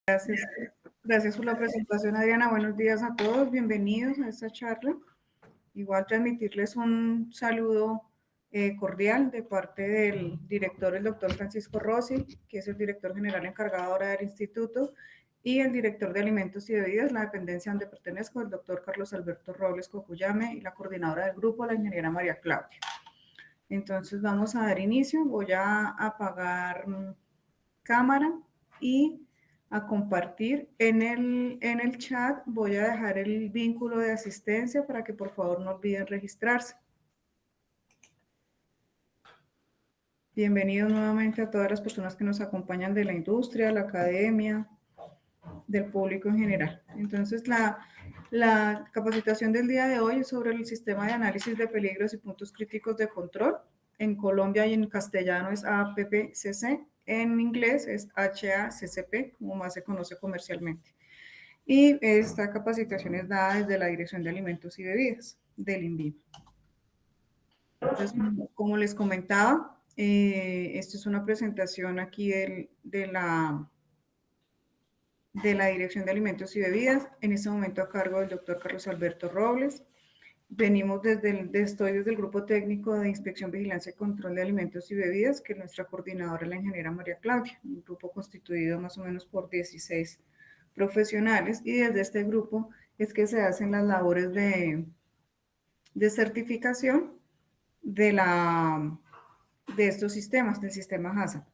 Gracias. Gracias por la presentación, Adriana. Buenos días a todos. Bienvenidos a esta charla. Igual transmitirles un saludo cordial de parte del director, el doctor Francisco Rossi, que es el director general encargado ahora del instituto, y el director de alimentos y bebidas, la dependencia donde pertenezco, el doctor Carlos Alberto Robles Cocuyame, y la coordinadora del grupo, la ingeniera María Claudia. Entonces vamos a dar inicio. Voy a apagar cámara y a compartir en el chat. Voy a dejar el vínculo de asistencia para que por favor no olviden registrarse. Bienvenidos nuevamente a todas las personas que nos acompañan de la industria, la academia, del público en general. Entonces, la capacitación del día de hoy es sobre el sistema de análisis de peligros y puntos críticos de control. En Colombia y en castellano es APPCC, en inglés es HACCP, como más se conoce comercialmente. Y esta capacitación es dada desde la Dirección de Alimentos y Bebidas del INVIMA. Entonces, como les comentaba, esto es una presentación aquí de la Dirección de Alimentos y Bebidas, en este momento a cargo del doctor Carlos Alberto Robles. Venimos estoy desde el Grupo Técnico de Inspección, Vigilancia y Control de Alimentos y Bebidas, que nuestra coordinadora es la ingeniera María Claudia, un grupo constituido más o menos por 16 profesionales, y desde este grupo es que se hacen las labores de certificación de estos sistemas, del sistema HACCP.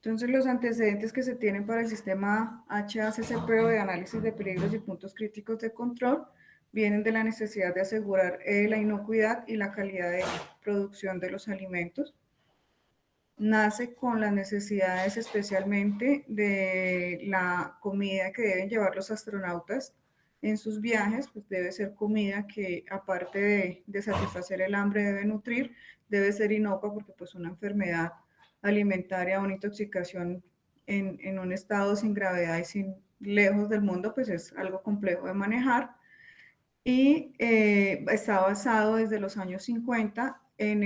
Entonces, los antecedentes que se tienen para el sistema HACCP o de análisis de peligros y puntos críticos de control vienen de la necesidad de asegurar la inocuidad y la calidad de producción de los alimentos. Nace con las necesidades especialmente de la comida que deben llevar los astronautas en sus viajes, pues debe ser comida que aparte de satisfacer el hambre debe nutrir, debe ser inocua porque pues una enfermedad alimentaria o una intoxicación en un estado sin gravedad y sin lejos del mundo, pues es algo complejo de manejar. Y está basado desde los años 50 en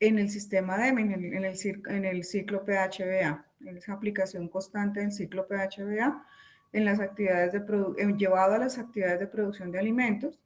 el sistema DEM, en el ciclo PHBA, en esa aplicación constante del ciclo PHBA, en las actividades llevado a las actividades de producción de alimentos.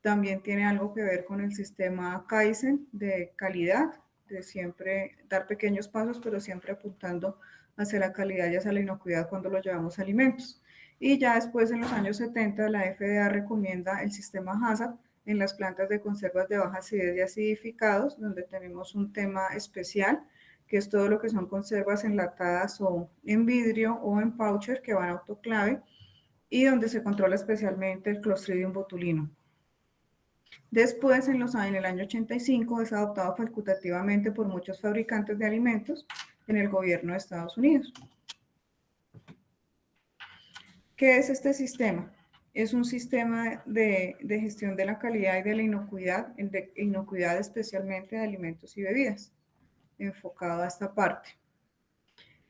También tiene algo que ver con el sistema Kaizen de calidad, de siempre dar pequeños pasos, pero siempre apuntando hacia la calidad y hacia la inocuidad cuando lo llevamos a alimentos. Y ya después, en los años 70, la FDA recomienda el sistema HACCP en las plantas de conservas de baja acidez y acidificados, donde tenemos un tema especial, que es todo lo que son conservas enlatadas o en vidrio o en poucher que van a autoclave, y donde se controla especialmente el Clostridium botulino. Después, en el año 85, es adoptado facultativamente por muchos fabricantes de alimentos en el gobierno de Estados Unidos. ¿Qué es este sistema? Es un sistema de gestión de la calidad y de la inocuidad especialmente de alimentos y bebidas, enfocado a esta parte.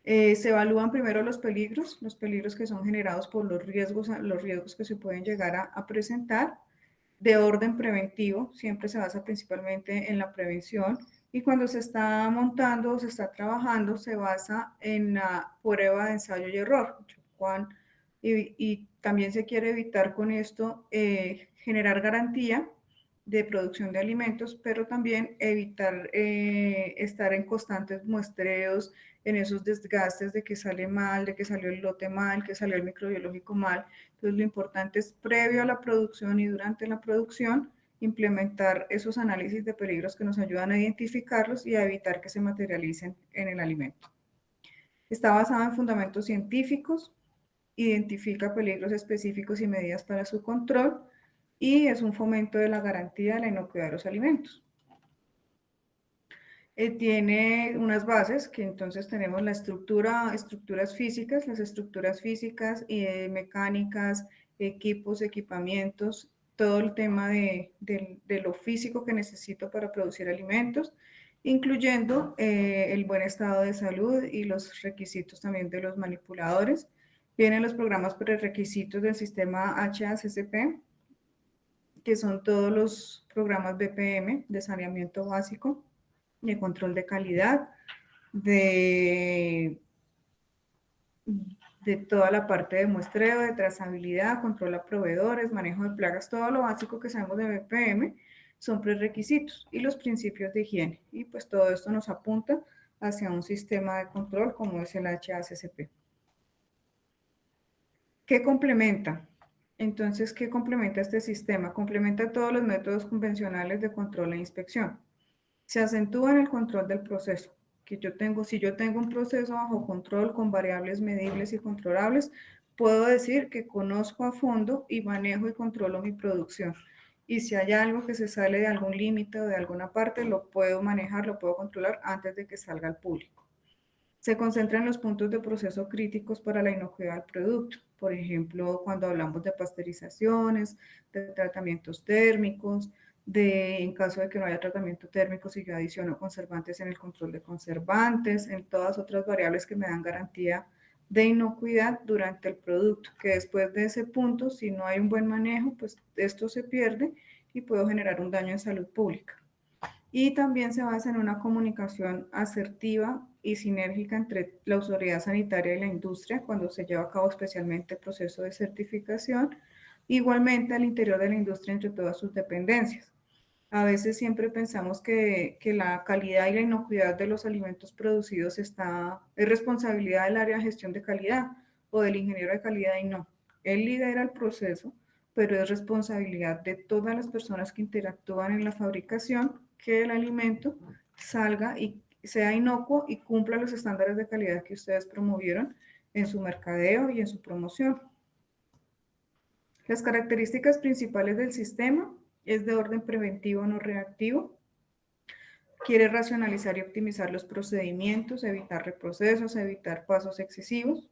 Se evalúan primero los peligros que son generados por los riesgos que se pueden llegar a presentar, de orden preventivo, siempre se basa principalmente en la prevención, y cuando se está montando o se está trabajando, se basa en la prueba de ensayo y error. Y también se quiere evitar con esto generar garantía de producción de alimentos, pero también evitar estar en constantes muestreos, en esos desgastes de que sale mal, de que salió el lote mal, que salió el microbiológico mal. Entonces, lo importante es previo a la producción y durante la producción implementar esos análisis de peligros que nos ayudan a identificarlos y a evitar que se materialicen en el alimento. Está basado en fundamentos científicos, identifica peligros específicos y medidas para su control, y es un fomento de la garantía de la inocuidad de los alimentos. Tiene unas bases que entonces tenemos estructuras físicas, las estructuras físicas y mecánicas, equipos, equipamientos, todo el tema de lo físico que necesito para producir alimentos, incluyendo el buen estado de salud y los requisitos también de los manipuladores. Vienen los programas prerequisitos del sistema HACCP, que son todos los programas BPM de saneamiento básico, de control de calidad, de de toda la parte de muestreo, de trazabilidad, control a proveedores, manejo de plagas, todo lo básico que sabemos de BPM son prerequisitos y los principios de higiene. Y pues todo esto nos apunta hacia un sistema de control como es el HACCP. ¿Qué complementa? Entonces, ¿qué complementa este sistema? Complementa todos los métodos convencionales de control e inspección. Se acentúa en el control del proceso. Si yo tengo un proceso bajo control con variables medibles y controlables, puedo decir que conozco a fondo y manejo y controlo mi producción. Y si hay algo que se sale de algún límite o de alguna parte, lo puedo manejar, lo puedo controlar antes de que salga al público. Se concentra en los puntos de proceso críticos para la inocuidad del producto. Por ejemplo, cuando hablamos de pasteurizaciones, de tratamientos térmicos, en caso de que no haya tratamiento térmico, si yo adiciono conservantes en el control de conservantes, en todas otras variables que me dan garantía de inocuidad durante el producto, que después de ese punto, si no hay un buen manejo, pues esto se pierde y puedo generar un daño en salud pública. Y también se basa en una comunicación asertiva y sinérgica entre la autoridad sanitaria y la industria cuando se lleva a cabo especialmente el proceso de certificación, igualmente al interior de la industria entre todas sus dependencias. A veces siempre pensamos que la calidad y la inocuidad de los alimentos producidos es responsabilidad del área de gestión de calidad o del ingeniero de calidad y no. Él lidera el proceso, pero es responsabilidad de todas las personas que interactúan en la fabricación que el alimento salga y sea inocuo y cumpla los estándares de calidad que ustedes promovieron en su mercadeo y en su promoción. Las características principales del sistema es de orden preventivo, no reactivo. Quiere racionalizar y optimizar los procedimientos, evitar reprocesos, evitar pasos excesivos.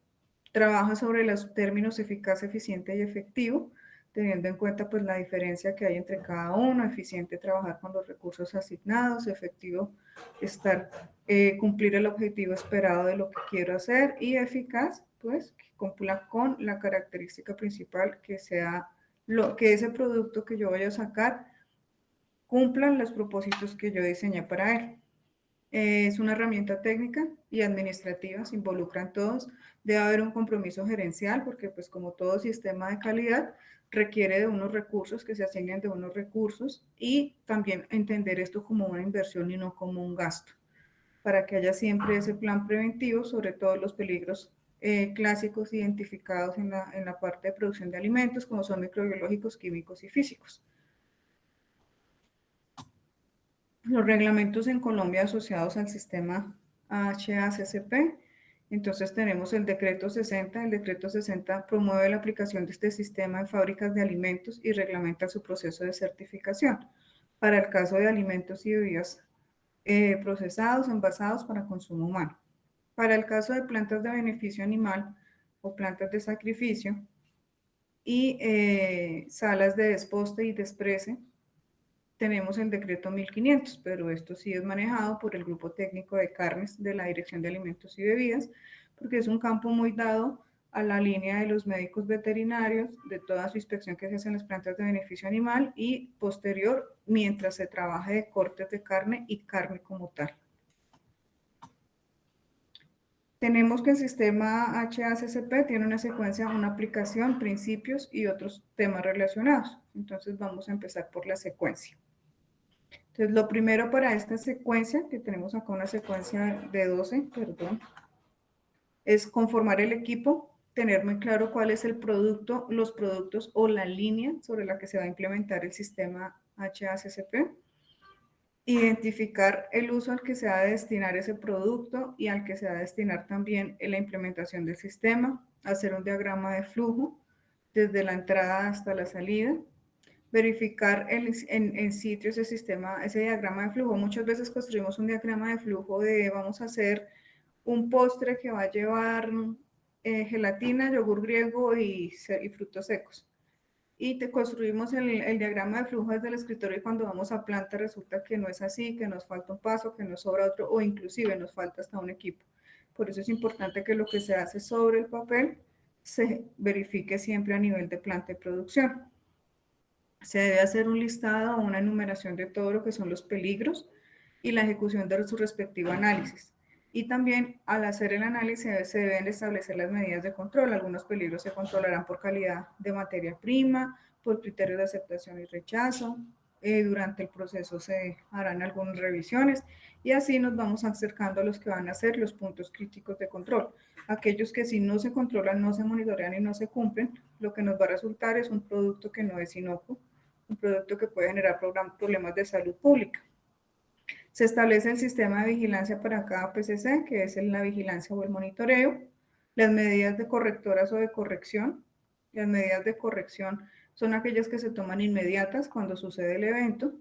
Trabaja sobre los términos eficaz, eficiente y efectivo, teniendo en cuenta pues la diferencia que hay entre cada uno. Eficiente, trabajar con los recursos asignados. Efectivo, cumplir el objetivo esperado de lo que quiero hacer. Y eficaz, pues que cumpla con la característica principal, que sea que ese producto que yo vaya a sacar cumplan los propósitos que yo diseñé para él. Es una herramienta técnica y administrativa, se involucran todos. Debe haber un compromiso gerencial porque pues como todo sistema de calidad requiere de unos recursos, que se asignen de unos recursos, y también entender esto como una inversión y no como un gasto, para que haya siempre ese plan preventivo sobre todos los peligros clásicos identificados en la parte de producción de alimentos, como son microbiológicos, químicos y físicos. Los reglamentos en Colombia asociados al sistema HACCP. Entonces tenemos el decreto 60. El decreto 60 promueve la aplicación de este sistema en fábricas de alimentos y reglamenta su proceso de certificación para el caso de alimentos y bebidas procesados, envasados para consumo humano. Para el caso de plantas de beneficio animal o plantas de sacrificio y salas de desposte y desprece, tenemos el decreto 1500, pero esto sí es manejado por el grupo técnico de carnes de la Dirección de Alimentos y Bebidas, porque es un campo muy dado a la línea de los médicos veterinarios, de toda su inspección que se hace en las plantas de beneficio animal y posterior, mientras se trabaja de cortes de carne y carne como tal. Tenemos que el sistema HACCP tiene una secuencia, una aplicación, principios y otros temas relacionados. Entonces vamos a empezar por la secuencia. Entonces, lo primero para esta secuencia, que tenemos acá una secuencia de 12, perdón, es conformar el equipo, tener muy claro cuál es el producto, los productos o la línea sobre la que se va a implementar el sistema HACCP, identificar el uso al que se va a destinar ese producto y al que se va a destinar también en la implementación del sistema, hacer un diagrama de flujo desde la entrada hasta la salida, verificar en sitio ese sistema, ese diagrama de flujo. Muchas veces construimos un diagrama de flujo de vamos a hacer un postre que va a llevar gelatina, yogur griego y frutos secos. Y te construimos el diagrama de flujo desde el escritorio y cuando vamos a planta resulta que no es así, que nos falta un paso, que nos sobra otro o inclusive nos falta hasta un equipo. Por eso es importante que lo que se hace sobre el papel se verifique siempre a nivel de planta de producción. Se debe hacer un listado o una enumeración de todo lo que son los peligros y la ejecución de su respectivo análisis. Y también al hacer el análisis se deben establecer las medidas de control. Algunos peligros se controlarán por calidad de materia prima, por criterios de aceptación y rechazo. Durante el proceso se harán algunas revisiones y así nos vamos acercando a los que van a ser los puntos críticos de control. Aquellos que si no se controlan, no se monitorean y no se cumplen, lo que nos va a resultar es un producto que no es inocuo, un producto que puede generar problemas de salud pública. Se establece el sistema de vigilancia para cada PCC, que es la vigilancia o el monitoreo, las medidas de correctoras o de corrección. Las medidas de corrección son aquellas que se toman inmediatas cuando sucede el evento,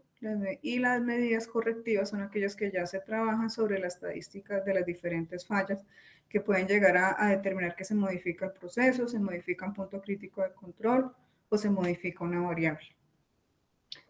y las medidas correctivas son aquellas que ya se trabajan sobre las estadísticas de las diferentes fallas que pueden llegar a determinar que se modifica el proceso, se modifica un punto crítico de control o se modifica una variable.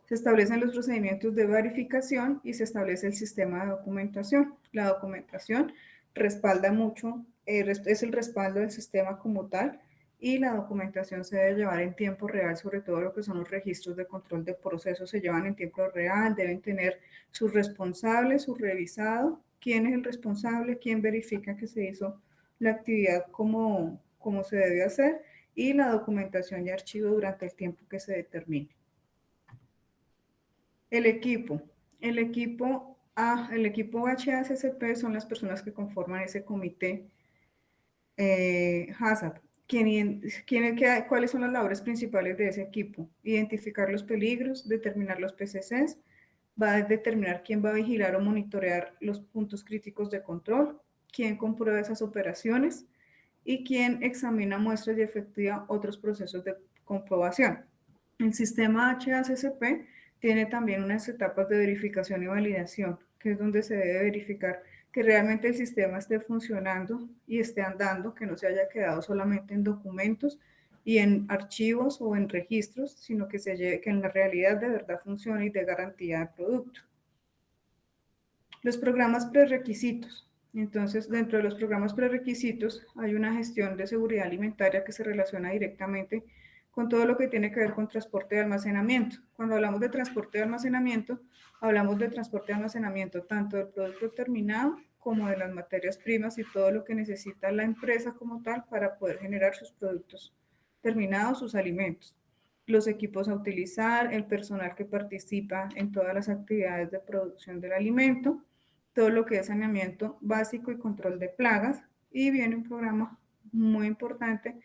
Se establecen los procedimientos de verificación y se establece el sistema de documentación. La documentación respalda mucho, es el respaldo del sistema como tal, y la documentación se debe llevar en tiempo real, sobre todo lo que son los registros de control de procesos se llevan en tiempo real, deben tener sus responsables, su revisado, quién es el responsable, quién verifica que se hizo la actividad como se debe hacer, y la documentación y archivo durante el tiempo que se determine. El equipo. El equipo HACCP son las personas que conforman ese comité HACCP. ¿Cuáles son las labores principales de ese equipo? Identificar los peligros, determinar los PCCs, va a determinar quién va a vigilar o monitorear los puntos críticos de control, quién comprueba esas operaciones y quién examina muestras y efectúa otros procesos de comprobación. El sistema HACCP tiene también unas etapas de verificación y validación, que es donde se debe verificar que realmente el sistema esté funcionando y esté andando, que no se haya quedado solamente en documentos y en archivos o en registros, sino que en la realidad de verdad funcione y dé garantía de producto. Los programas prerequisitos. Entonces, dentro de los programas prerequisitos hay una gestión de seguridad alimentaria que se relaciona directamente con todo lo que tiene que ver con transporte y almacenamiento. Cuando hablamos de transporte y almacenamiento, hablamos de transporte y almacenamiento tanto del producto terminado como de las materias primas y todo lo que necesita la empresa como tal para poder generar sus productos terminados, sus alimentos. Los equipos a utilizar, el personal que participa en todas las actividades de producción del alimento, todo lo que es saneamiento básico y control de plagas, y viene un programa muy importante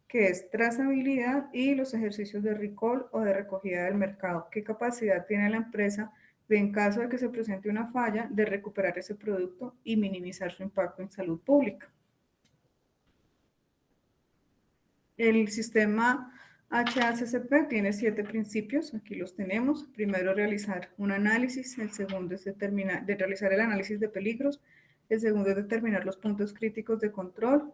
que es trazabilidad y los ejercicios de recall o de recogida del mercado. ¿Qué capacidad tiene la empresa de, en caso de que se presente una falla, de recuperar ese producto y minimizar su impacto en salud pública? El sistema HACCP tiene 7 principios, aquí los tenemos. Primero, realizar un análisis. El segundo es realizar el análisis de peligros. El segundo es determinar los puntos críticos de control.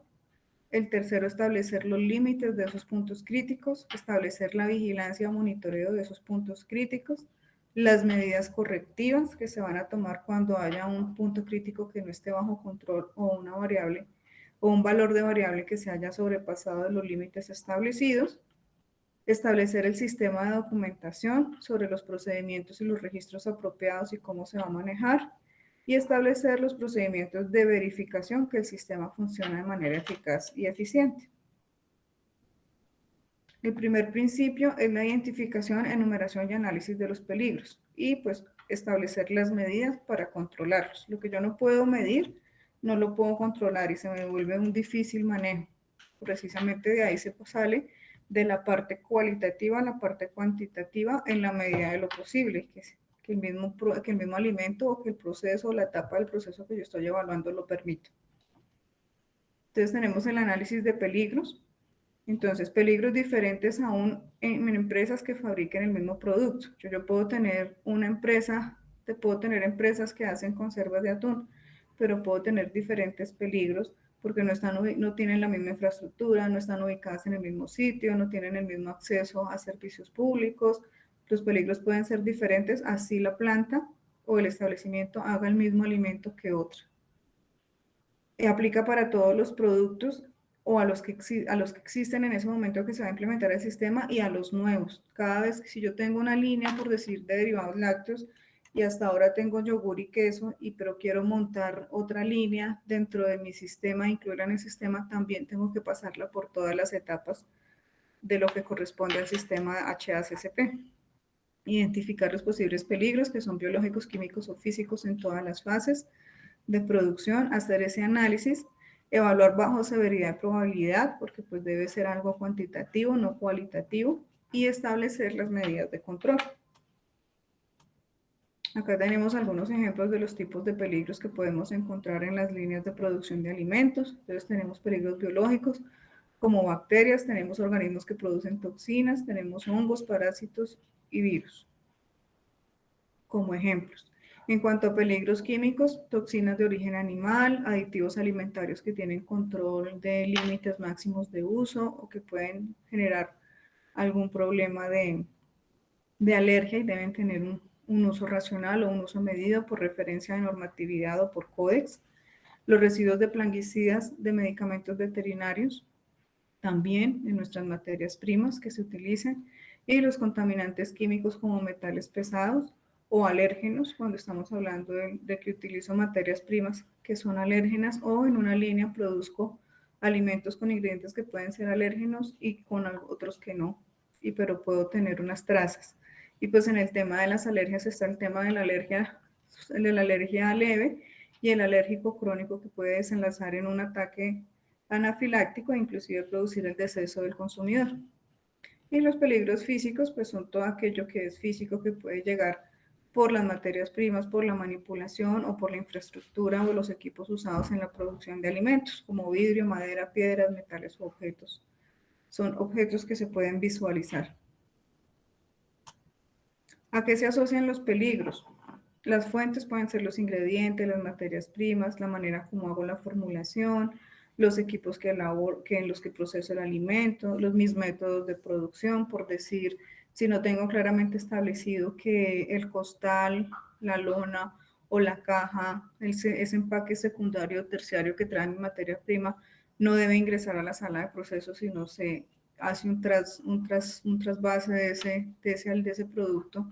El tercero, establecer los límites de esos puntos críticos, establecer la vigilancia o monitoreo de esos puntos críticos, las medidas correctivas que se van a tomar cuando haya un punto crítico que no esté bajo control o una variable o un valor de variable que se haya sobrepasado de los límites establecidos, establecer el sistema de documentación sobre los procedimientos y los registros apropiados y cómo se va a manejar, y establecer los procedimientos de verificación que el sistema funcione de manera eficaz y eficiente. El primer principio es la identificación, enumeración y análisis de los peligros y pues establecer las medidas para controlarlos. Lo que yo no puedo medir, no lo puedo controlar y se me vuelve un difícil manejo. Precisamente de ahí se sale de la parte cualitativa a la parte cuantitativa en la medida de lo posible, que el mismo alimento o que el proceso o la etapa del proceso que yo estoy evaluando lo permita. Entonces tenemos el análisis de peligros. Entonces, peligros diferentes aún en empresas que fabriquen el mismo producto. Yo puedo tener una empresa, puedo tener empresas que hacen conservas de atún, pero puedo tener diferentes peligros porque no tienen la misma infraestructura, no están ubicadas en el mismo sitio, no tienen el mismo acceso a servicios públicos. Los peligros pueden ser diferentes, así la planta o el establecimiento haga el mismo alimento que otra. Aplica para todos los productos o a los que existen en ese momento que se va a implementar el sistema y a los nuevos. Cada vez que si yo tengo una línea, por decir, de derivados lácteos y hasta ahora tengo yogur y queso, pero quiero montar otra línea dentro de mi sistema, incluirla en el sistema, también tengo que pasarla por todas las etapas de lo que corresponde al sistema HACCP. Identificar los posibles peligros que son biológicos, químicos o físicos en todas las fases de producción, hacer ese análisis, evaluar bajo severidad y probabilidad, porque pues debe ser algo cuantitativo, no cualitativo, y establecer las medidas de control. Acá tenemos algunos ejemplos de los tipos de peligros que podemos encontrar en las líneas de producción de alimentos. Entonces tenemos peligros biológicos como bacterias, tenemos organismos que producen toxinas, tenemos hongos, parásitos y virus como ejemplos. En cuanto a peligros químicos, toxinas de origen animal, aditivos alimentarios que tienen control de límites máximos de uso o que pueden generar algún problema de alergia y deben tener un uso racional o un uso medido por referencia de normatividad o por códex. Los residuos de plaguicidas de medicamentos veterinarios, también en nuestras materias primas que se utilizan, y los contaminantes químicos como metales pesados o alérgenos, cuando estamos hablando de que utilizo materias primas que son alérgenas o en una línea produzco alimentos con ingredientes que pueden ser alérgenos y con otros que no, pero puedo tener unas trazas. Y pues en el tema de las alergias está el tema de la alergia leve y el alérgico crónico que puede desenlazar en un ataque anafiláctico e inclusive producir el deceso del consumidor. Y los peligros físicos, pues son todo aquello que es físico que puede llegar por las materias primas, por la manipulación o por la infraestructura o los equipos usados en la producción de alimentos, como vidrio, madera, piedras, metales o objetos. Son objetos que se pueden visualizar. ¿A qué se asocian los peligros? Las fuentes pueden ser los ingredientes, las materias primas, la manera como hago la formulación, los equipos que en los que proceso el alimento, mis métodos de producción, por decir, si no tengo claramente establecido que el costal, la lona o la caja, ese empaque secundario o terciario que trae mi materia prima, no debe ingresar a la sala de proceso, sino se hace un trasvase de ese producto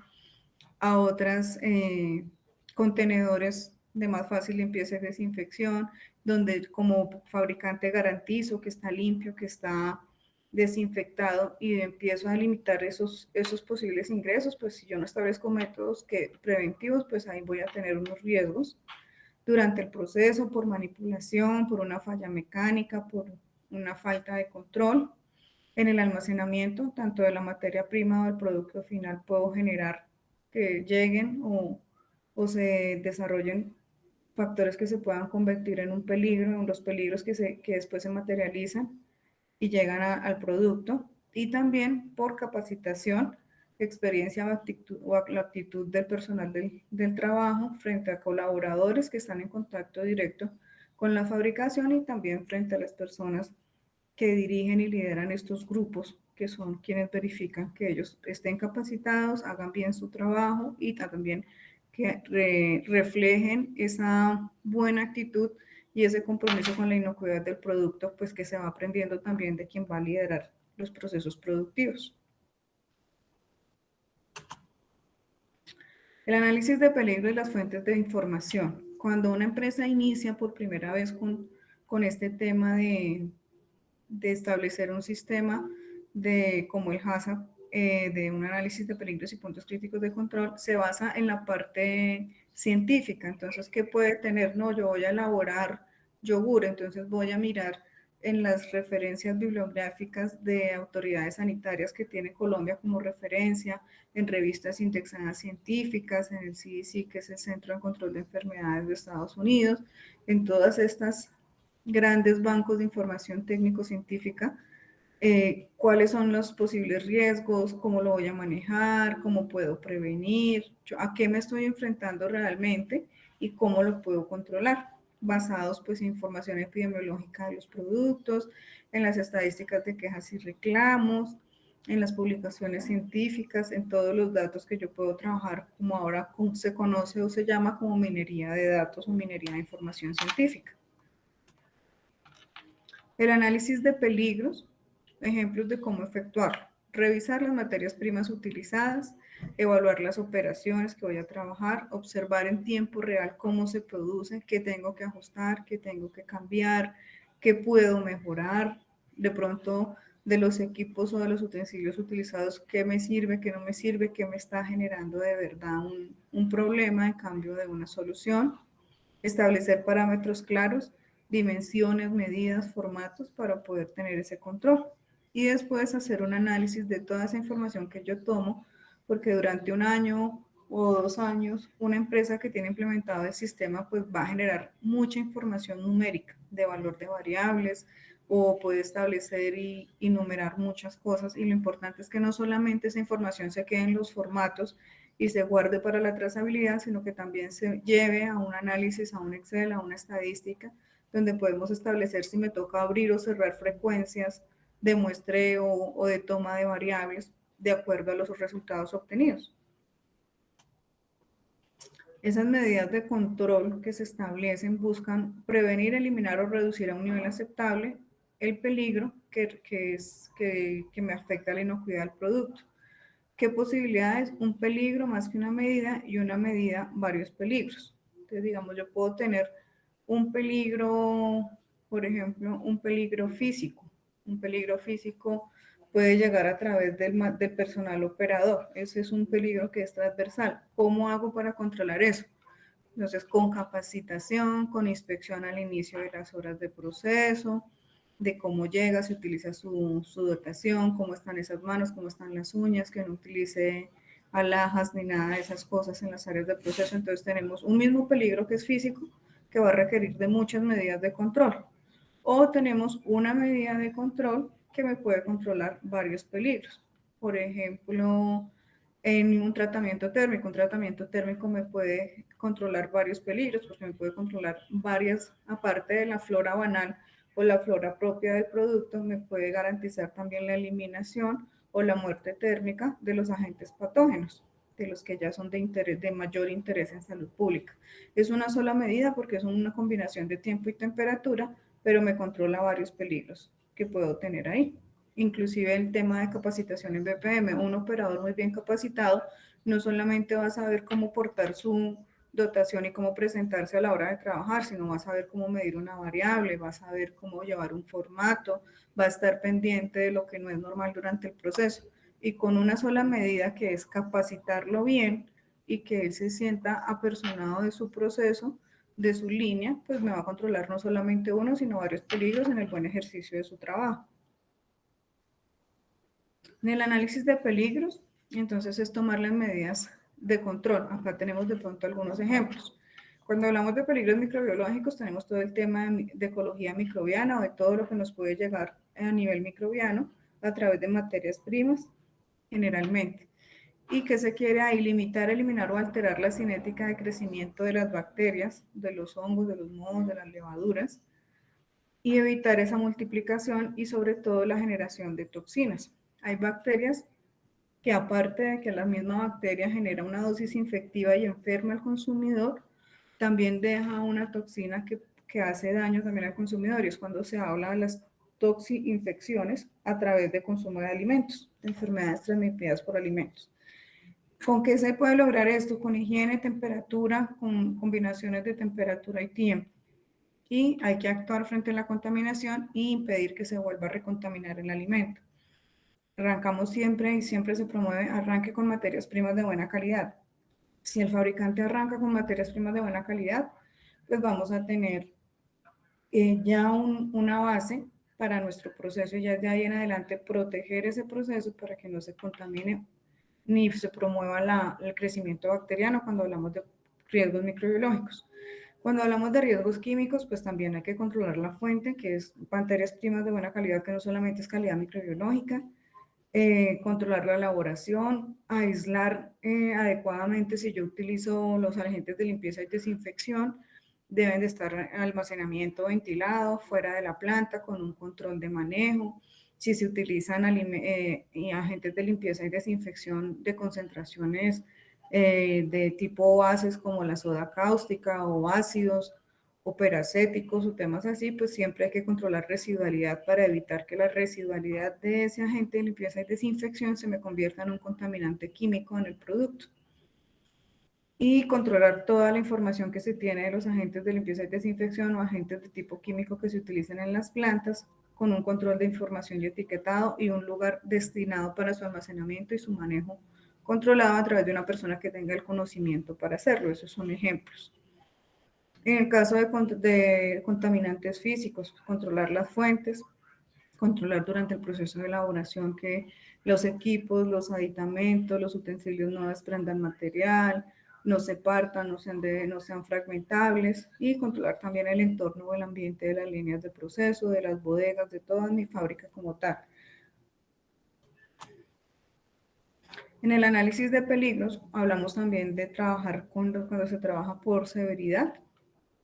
a otras contenedores de más fácil limpieza y desinfección, donde como fabricante garantizo que está limpio, que está desinfectado y empiezo a limitar esos posibles ingresos, pues si yo no establezco métodos preventivos, pues ahí voy a tener unos riesgos durante el proceso por manipulación, por una falla mecánica, por una falta de control. En el almacenamiento, tanto de la materia prima o del producto final, puedo generar que lleguen o se desarrollen factores que se puedan convertir en un peligro, en los peligros que después se materializan y llegan al producto. Y también por capacitación, experiencia o la actitud del personal del trabajo frente a colaboradores que están en contacto directo con la fabricación y también frente a las personas que dirigen y lideran estos grupos, que son quienes verifican que ellos estén capacitados, hagan bien su trabajo y también que reflejen esa buena actitud y ese compromiso con la inocuidad del producto, pues que se va aprendiendo también de quien va a liderar los procesos productivos. El análisis de peligro y las fuentes de información. Cuando una empresa inicia por primera vez con este tema de establecer un sistema como el HACCP, de un análisis de peligros y puntos críticos de control, se basa en la parte científica. Entonces, ¿qué puede tener? No, yo voy a elaborar yogur, entonces voy a mirar en las referencias bibliográficas de autoridades sanitarias que tiene Colombia como referencia, en revistas indexadas científicas, en el CDC, que es el Centro de Control de Enfermedades de Estados Unidos, en todas estas grandes bancos de información técnico-científica, cuáles son los posibles riesgos, cómo lo voy a manejar, cómo puedo prevenir, a qué me estoy enfrentando realmente y cómo lo puedo controlar, basados pues en información epidemiológica de los productos, en las estadísticas de quejas y reclamos, en las publicaciones científicas, en todos los datos que yo puedo trabajar, como ahora se conoce o se llama como minería de datos o minería de información científica. El análisis de peligros, ejemplos de cómo efectuar. revisar las materias primas utilizadas, evaluar las operaciones que voy a trabajar, observar en tiempo real cómo se produce, qué tengo que ajustar, qué tengo que cambiar, qué puedo mejorar, de pronto de los equipos o de los utensilios utilizados, qué me sirve, qué no me sirve, qué me está generando de verdad un problema en cambio de una solución. Establecer parámetros claros, dimensiones, medidas, formatos para poder tener ese control. Y después hacer un análisis de toda esa información que yo tomo, porque durante un año o 2 años, una empresa que tiene implementado el sistema pues va a generar mucha información numérica de valor de variables o puede establecer y numerar muchas cosas. Y lo importante es que no solamente esa información se quede en los formatos y se guarde para la trazabilidad, sino que también se lleve a un análisis, a un Excel, a una estadística, donde podemos establecer si me toca abrir o cerrar frecuencias de muestreo o de toma de variables de acuerdo a los resultados obtenidos. Esas medidas de control que se establecen buscan prevenir, eliminar o reducir a un nivel aceptable el peligro que me afecta a la inocuidad del producto. ¿Qué posibilidades? Un peligro más que una medida y una medida varios peligros. Entonces, digamos, yo puedo tener un peligro, por ejemplo, un peligro físico. Un peligro físico puede llegar a través del personal operador. Ese es un peligro que es transversal. ¿Cómo hago para controlar eso? Entonces, con capacitación, con inspección al inicio de las horas de proceso, de cómo llega, si utiliza su dotación, cómo están esas manos, cómo están las uñas, que no utilice alhajas ni nada de esas cosas en las áreas de proceso. Entonces tenemos un mismo peligro que es físico, que va a requerir de muchas medidas de control. O tenemos una medida de control que me puede controlar varios peligros. Por ejemplo, en un tratamiento térmico me puede controlar varios peligros, porque me puede controlar varias, aparte de la flora banal o la flora propia del producto, me puede garantizar también la eliminación o la muerte térmica de los agentes patógenos, de los que ya son de mayor interés en salud pública. Es una sola medida porque es una combinación de tiempo y temperatura, pero me controla varios peligros que puedo tener ahí. Inclusive el tema de capacitación en BPM, un operador muy bien capacitado no solamente va a saber cómo portar su dotación y cómo presentarse a la hora de trabajar, sino va a saber cómo medir una variable, va a saber cómo llevar un formato, va a estar pendiente de lo que no es normal durante el proceso. Y con una sola medida, que es capacitarlo bien y que él se sienta apersonado de su proceso, de su línea, pues me va a controlar no solamente uno, sino varios peligros en el buen ejercicio de su trabajo. En el análisis de peligros, entonces es tomar las medidas de control. Acá tenemos de pronto algunos ejemplos. Cuando hablamos de peligros microbiológicos, tenemos todo el tema de ecología microbiana o de todo lo que nos puede llegar a nivel microbiano a través de materias primas, generalmente. ¿Y qué se quiere ahí? Limitar, eliminar o alterar la cinética de crecimiento de las bacterias, de los hongos, de los mohos, de las levaduras, y evitar esa multiplicación y sobre todo la generación de toxinas. Hay bacterias que, aparte de que la misma bacteria genera una dosis infectiva y enferma al consumidor, también deja una toxina que hace daño también al consumidor, y es cuando se habla de las toxi-infecciones a través de consumo de alimentos, de enfermedades transmitidas por alimentos. ¿Con qué se puede lograr esto? Con higiene, temperatura, con combinaciones de temperatura y tiempo. Y hay que actuar frente a la contaminación y impedir que se vuelva a recontaminar el alimento. Arrancamos siempre y siempre se promueve arranque con materias primas de buena calidad. Si el fabricante arranca con materias primas de buena calidad, pues vamos a tener ya una base para nuestro proceso, y ya de ahí en adelante proteger ese proceso para que no se contamine ni se promueva el crecimiento bacteriano cuando hablamos de riesgos microbiológicos. Cuando hablamos de riesgos químicos, pues también hay que controlar la fuente, que es materias primas de buena calidad, que no solamente es calidad microbiológica, controlar la elaboración, aislar adecuadamente. Si yo utilizo los agentes de limpieza y desinfección, deben de estar en almacenamiento ventilado, fuera de la planta, con un control de manejo. Si se utilizan agentes de limpieza y desinfección de concentraciones de tipo bases como la soda cáustica o ácidos o peracéticos o temas así, pues siempre hay que controlar residualidad para evitar que la residualidad de ese agente de limpieza y desinfección se me convierta en un contaminante químico en el producto. Y controlar toda la información que se tiene de los agentes de limpieza y desinfección o agentes de tipo químico que se utilizan en las plantas, con un control de información y etiquetado y un lugar destinado para su almacenamiento y su manejo controlado a través de una persona que tenga el conocimiento para hacerlo. Esos son ejemplos. En el caso de contaminantes físicos, controlar las fuentes, controlar durante el proceso de elaboración que los equipos, los aditamentos, los utensilios no desprendan material, no se partan, no sean fragmentables, y controlar también el entorno o el ambiente de las líneas de proceso, de las bodegas, de toda mi fábrica como tal. En el análisis de peligros hablamos también de trabajar cuando se trabaja por severidad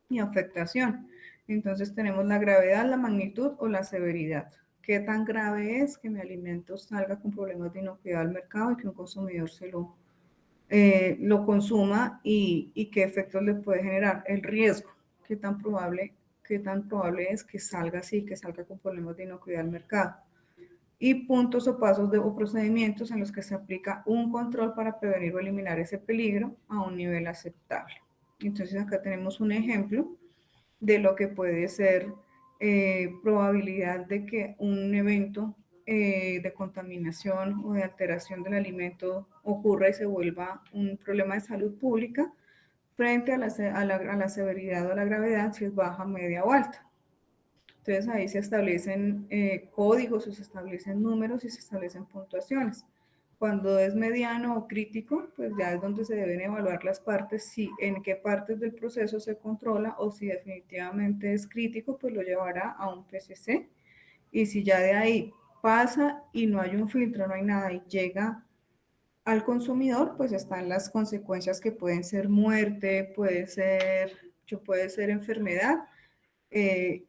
y afectación. Entonces tenemos la gravedad, la magnitud o la severidad. ¿Qué tan grave es que mi alimento salga con problemas de inocuidad al mercado y que un consumidor lo consuma y qué efectos le puede generar? El riesgo, qué tan probable es que salga así, que salga con problemas de inocuidad al mercado. Y puntos o pasos o procedimientos en los que se aplica un control para prevenir o eliminar ese peligro a un nivel aceptable. Entonces acá tenemos un ejemplo de lo que puede ser probabilidad de que un evento de contaminación o de alteración del alimento ocurra y se vuelva un problema de salud pública frente a la severidad o la gravedad, si es baja, media o alta. Entonces ahí se establecen códigos, o se establecen números y se establecen puntuaciones. Cuando es mediano o crítico, pues ya es donde se deben evaluar las partes, si en qué partes del proceso se controla, o si definitivamente es crítico, pues lo llevará a un PCC. Y si ya de ahí pasa y no hay un filtro, no hay nada y llega al consumidor, pues están las consecuencias que pueden ser muerte, puede ser enfermedad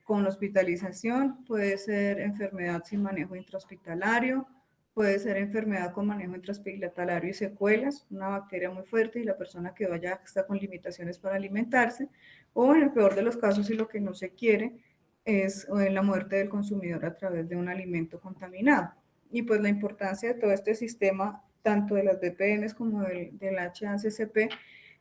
con hospitalización, puede ser enfermedad sin manejo intrahospitalario, puede ser enfermedad con manejo intrahospitalario y secuelas, una bacteria muy fuerte y la persona que vaya está con limitaciones para alimentarse, o en el peor de los casos, y lo que no se quiere, es la muerte del consumidor a través de un alimento contaminado. Y pues la importancia de todo este sistema, tanto de las VPNs como del HACCP,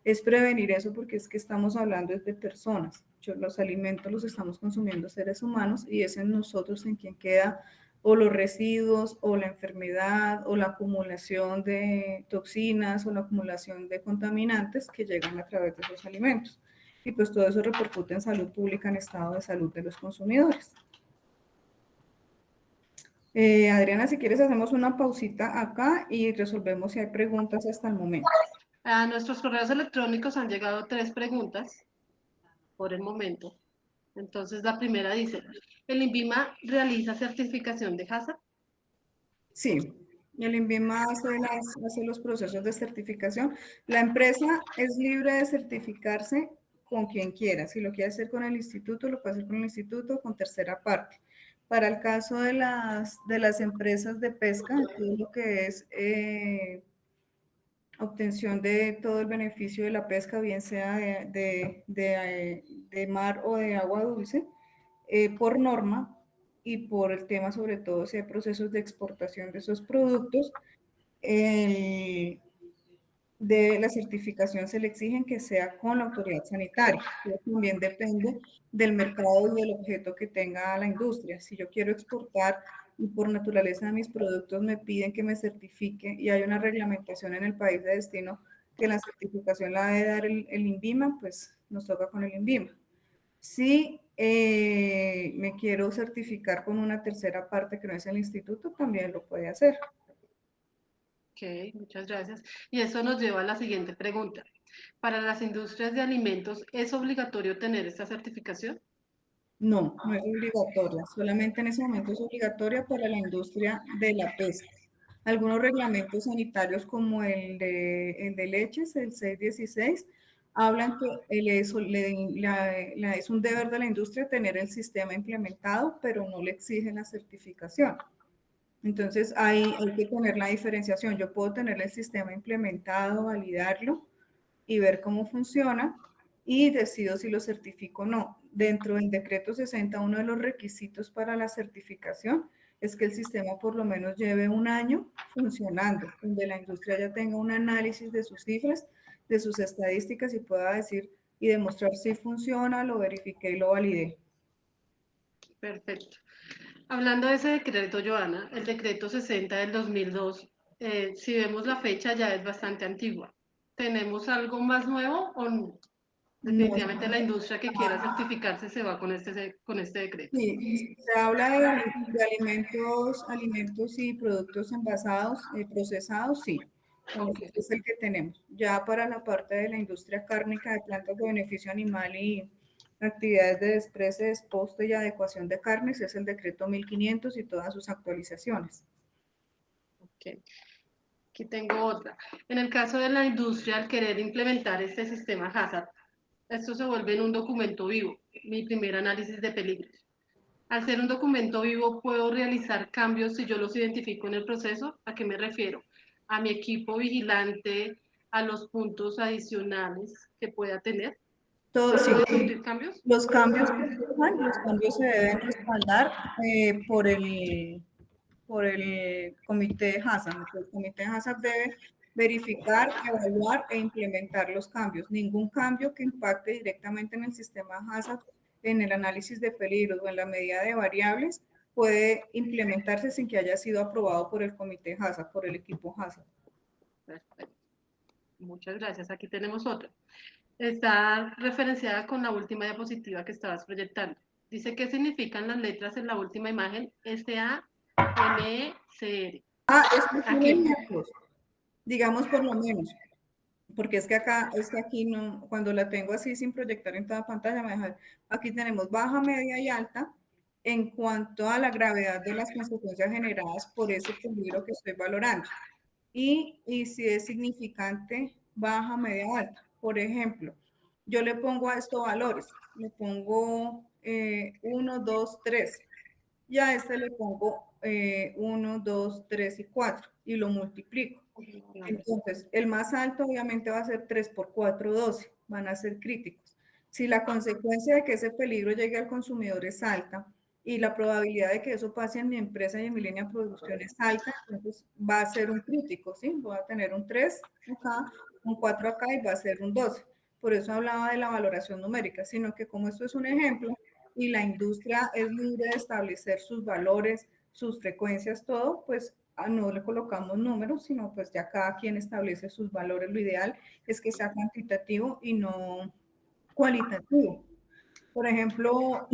es prevenir eso, porque es que estamos hablando de personas. Los alimentos los estamos consumiendo seres humanos y es en nosotros en quien queda o los residuos o la enfermedad o la acumulación de toxinas o la acumulación de contaminantes que llegan a través de esos alimentos. Y pues todo eso repercute en salud pública, en estado de salud de los consumidores. Adriana, si quieres hacemos una pausita acá y resolvemos si hay preguntas hasta el momento. A nuestros correos electrónicos han llegado 3 preguntas por el momento. Entonces, la primera dice, ¿el INVIMA realiza certificación de HACCP? Sí, el INVIMA hace los procesos de certificación. La empresa es libre de certificarse con quien quiera. Si lo quiere hacer con el instituto, lo puede hacer con el instituto o con tercera parte. Para el caso de las empresas de pesca, todo lo que es obtención de todo el beneficio de la pesca, bien sea de mar o de agua dulce, por norma y por el tema sobre todo si hay procesos de exportación de esos productos, de la certificación se le exigen que sea con la autoridad sanitaria. Eso también depende del mercado y del objeto que tenga la industria. Si yo quiero exportar y por naturaleza de mis productos me piden que me certifique y hay una reglamentación en el país de destino que la certificación la debe dar el INVIMA, pues nos toca con el INVIMA. Si me quiero certificar con una tercera parte que no es el instituto, también lo puede hacer. Ok, muchas gracias. Y eso nos lleva a la siguiente pregunta. ¿Para las industrias de alimentos es obligatorio tener esta certificación? No, no es obligatoria. Solamente en ese momento es obligatoria para la industria de la pesca. Algunos reglamentos sanitarios como el de leches, el 616, hablan que es un deber de la industria tener el sistema implementado, pero no le exigen la certificación. Entonces hay que tener la diferenciación. Yo puedo tener el sistema implementado, validarlo y ver cómo funciona, y decido si lo certifico o no. Dentro del decreto 60, uno de los requisitos para la certificación es que el sistema por lo menos lleve un año funcionando, donde la industria ya tenga un análisis de sus cifras, de sus estadísticas y pueda decir y demostrar si funciona, lo verifiqué y lo validé. Perfecto. Hablando de ese decreto, Joana, el decreto 60 del 2002, si vemos la fecha ya es bastante antigua. ¿Tenemos algo más nuevo o no? No, Definitivamente la industria que quiera certificarse se va con este decreto? sí, se habla de alimentos y productos envasados, procesados, sí. Ok, Ese es el que tenemos. Ya para la parte de la industria cárnica de plantas de beneficio animal y actividades de desprece, desposte y adecuación de carnes es el decreto 1500 y todas sus actualizaciones. ok. Aquí tengo otra. En el caso de la industria, al querer implementar este sistema HACCP, esto se vuelve en un documento vivo, mi primer análisis de peligros. Al ser un documento vivo, ¿puedo realizar cambios si yo los identifico en el proceso? ¿A qué me refiero? A mi equipo vigilante, a los puntos adicionales que pueda tener. Todo, ¿Se sí, pueden discutir cambios? los cambios se deben respaldar por el comité HACCP. El comité HACCP debe verificar, evaluar e implementar los cambios. Ningún cambio que impacte directamente en el sistema HACCP, en el análisis de peligros o en la medida de variables, puede implementarse sin que haya sido aprobado por el comité HACCP, por el equipo HACCP. Perfecto. Muchas gracias. Aquí tenemos otra. Está referenciada con la última diapositiva que estabas proyectando. Dice qué significan las letras en la última imagen, SAMECR. Estos son Aquí. ejemplos, digamos por lo menos. Porque es que acá, es que aquí no, cuando la tengo así sin proyectar en toda pantalla, me deja, aquí tenemos baja, media y alta en cuanto a la gravedad de las consecuencias generadas por ese peligro que estoy valorando. Y si es significante, baja, media, alta. Por ejemplo, yo le pongo a estos valores, le pongo 1, 2, 3. Y a este le pongo 1, 2, 3 y 4 y lo multiplico. Entonces, el más alto obviamente va a ser 3 por 4, 12, van a ser críticos. Si la consecuencia de que ese peligro llegue al consumidor es alta y la probabilidad de que eso pase en mi empresa y en mi línea de producción es alta, entonces va a ser un crítico, ¿sí? Voy a tener un 3 acá, un 4 acá y va a ser un 12. Por eso hablaba de la valoración numérica, sino que como esto es un ejemplo y la industria es libre de establecer sus valores, sus frecuencias, todo, pues no le colocamos números, sino pues ya cada quien establece sus valores. Lo ideal es que sea cuantitativo y no cualitativo. Por ejemplo,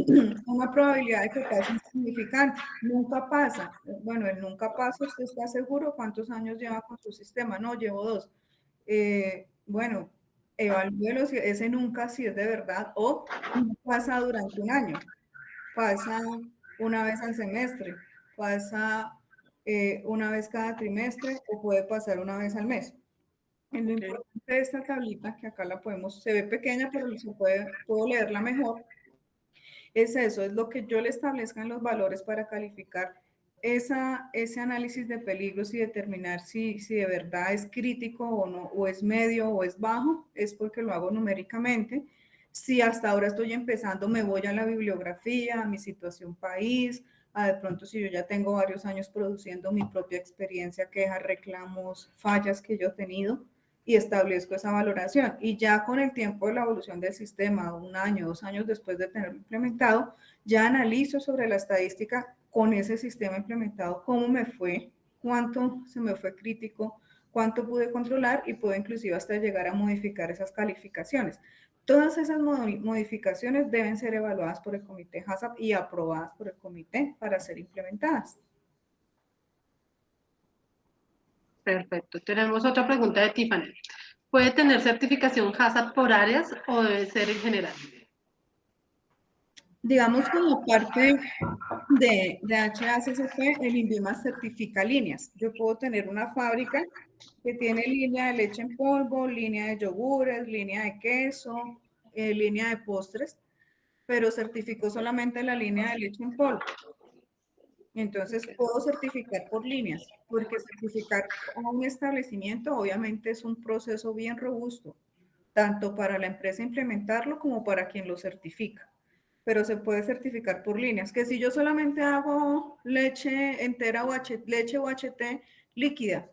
una probabilidad de que pase insignificante. Nunca pasa. Bueno, el nunca pasa, ¿usted está seguro cuántos años lleva con su sistema? No, llevo 2. Bueno, evalúelo si ese nunca si es de verdad o no pasa durante un año. Pasa una vez al semestre, pasa una vez cada trimestre o puede pasar una vez al mes. Es lo Okay. importante de esta tablita, que acá la podemos, se ve pequeña, pero puedo leerla mejor, es eso, es lo que yo le establezca en los valores para calificar ese análisis de peligros y determinar si de verdad es crítico o no, o es medio o es bajo, es porque lo hago numéricamente. Si hasta ahora estoy empezando, me voy a la bibliografía, a mi situación país, a de pronto si yo ya tengo varios años produciendo mi propia experiencia, quejas, reclamos, fallas que yo he tenido y establezco esa valoración. Y ya con el tiempo de la evolución del sistema, un año, 2 años después de tenerlo implementado, ya analizo sobre la estadística con ese sistema implementado, cómo me fue, cuánto se me fue crítico, cuánto pude controlar y puedo inclusive hasta llegar a modificar esas calificaciones. Todas esas modificaciones deben ser evaluadas por el comité HACCP y aprobadas por el comité para ser implementadas. Perfecto. Tenemos otra pregunta de Tiffany. ¿Puede tener certificación HACCP por áreas o debe ser en general? Digamos como parte de HACCP, el INVIMA certifica líneas. Yo puedo tener una fábrica que tiene línea de leche en polvo, línea de yogures, línea de queso, línea de postres, pero certificó solamente la línea de leche en polvo. Entonces, Okay. puedo certificar por líneas, porque certificar a un establecimiento obviamente es un proceso bien robusto. tanto para la empresa implementarlo como para quien lo certifica. Pero se puede certificar por líneas, que si yo solamente hago leche entera o leche UHT líquida,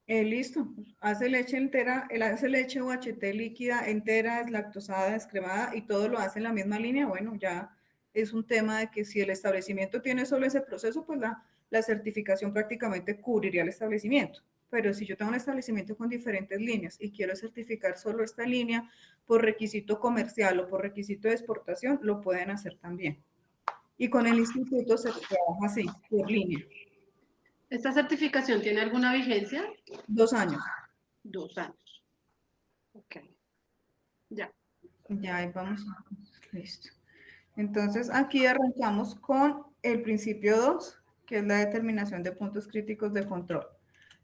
listo, hace leche entera, él hace leche UHT líquida, entera, deslactosada, descremada y todo lo hace en la misma línea, bueno, ya es un tema de que si el establecimiento tiene solo ese proceso, pues la certificación prácticamente cubriría el establecimiento. Pero si yo tengo un establecimiento con diferentes líneas y quiero certificar solo esta línea por requisito comercial o por requisito de exportación, lo pueden hacer también. Y con el instituto se trabaja así, por línea. ¿Esta certificación tiene alguna vigencia? 2 años. 2 años. Ok. Ya. Ya, ahí vamos. Listo. Entonces, aquí arrancamos con el principio 2, que es la determinación de puntos críticos de control.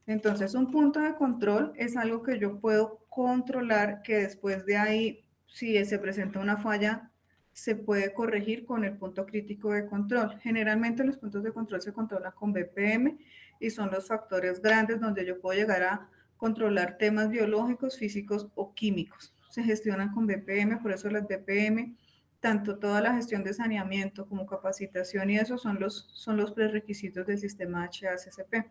Entonces, un punto de control es algo que yo puedo controlar, que después de ahí, si se presenta una falla, se puede corregir con el punto crítico de control. Generalmente los puntos de control se controlan con BPM y son los factores grandes donde yo puedo llegar a controlar temas biológicos, físicos o químicos. Se gestionan con BPM, por eso las BPM, tanto toda la gestión de saneamiento como capacitación y eso son los prerequisitos del sistema HACCP.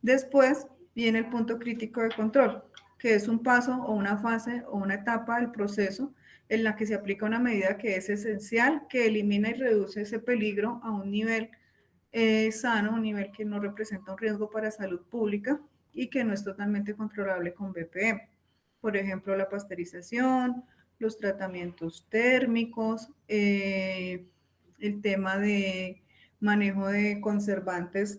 Después viene el punto crítico de control, que es un paso o una fase o una etapa del proceso en la que se aplica una medida que es esencial, que elimina y reduce ese peligro a un nivel sano, un nivel que no representa un riesgo para salud pública y que no es totalmente controlable con BPM. Por ejemplo, la pasteurización, los tratamientos térmicos, el tema de manejo de conservantes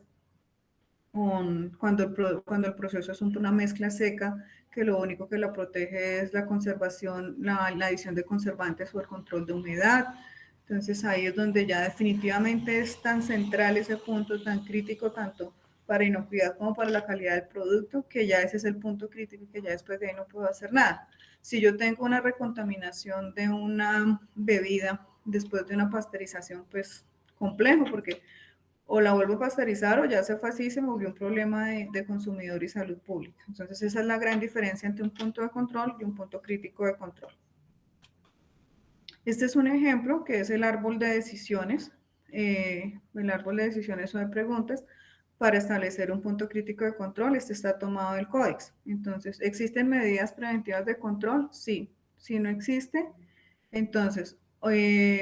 cuando el proceso es una mezcla seca, que lo único que la protege es la conservación, la adición de conservantes o el control de humedad. Entonces ahí es donde ya definitivamente es tan central ese punto, tan crítico, tanto para inocuidad como para la calidad del producto, que ya ese es el punto crítico y que ya después de ahí no puedo hacer nada. Si yo tengo una recontaminación de una bebida después de una pasteurización, pues complejo, porque o la vuelvo a pasteurizar o ya se fue así y se me volvió un problema de consumidor y salud pública. Entonces esa es la gran diferencia entre un punto de control y un punto crítico de control. Este es un ejemplo que es el árbol de decisiones, el árbol de decisiones o de preguntas para establecer un punto crítico de control. Este está tomado del códex. Entonces, ¿existen medidas preventivas de control? Sí. Si no existe, entonces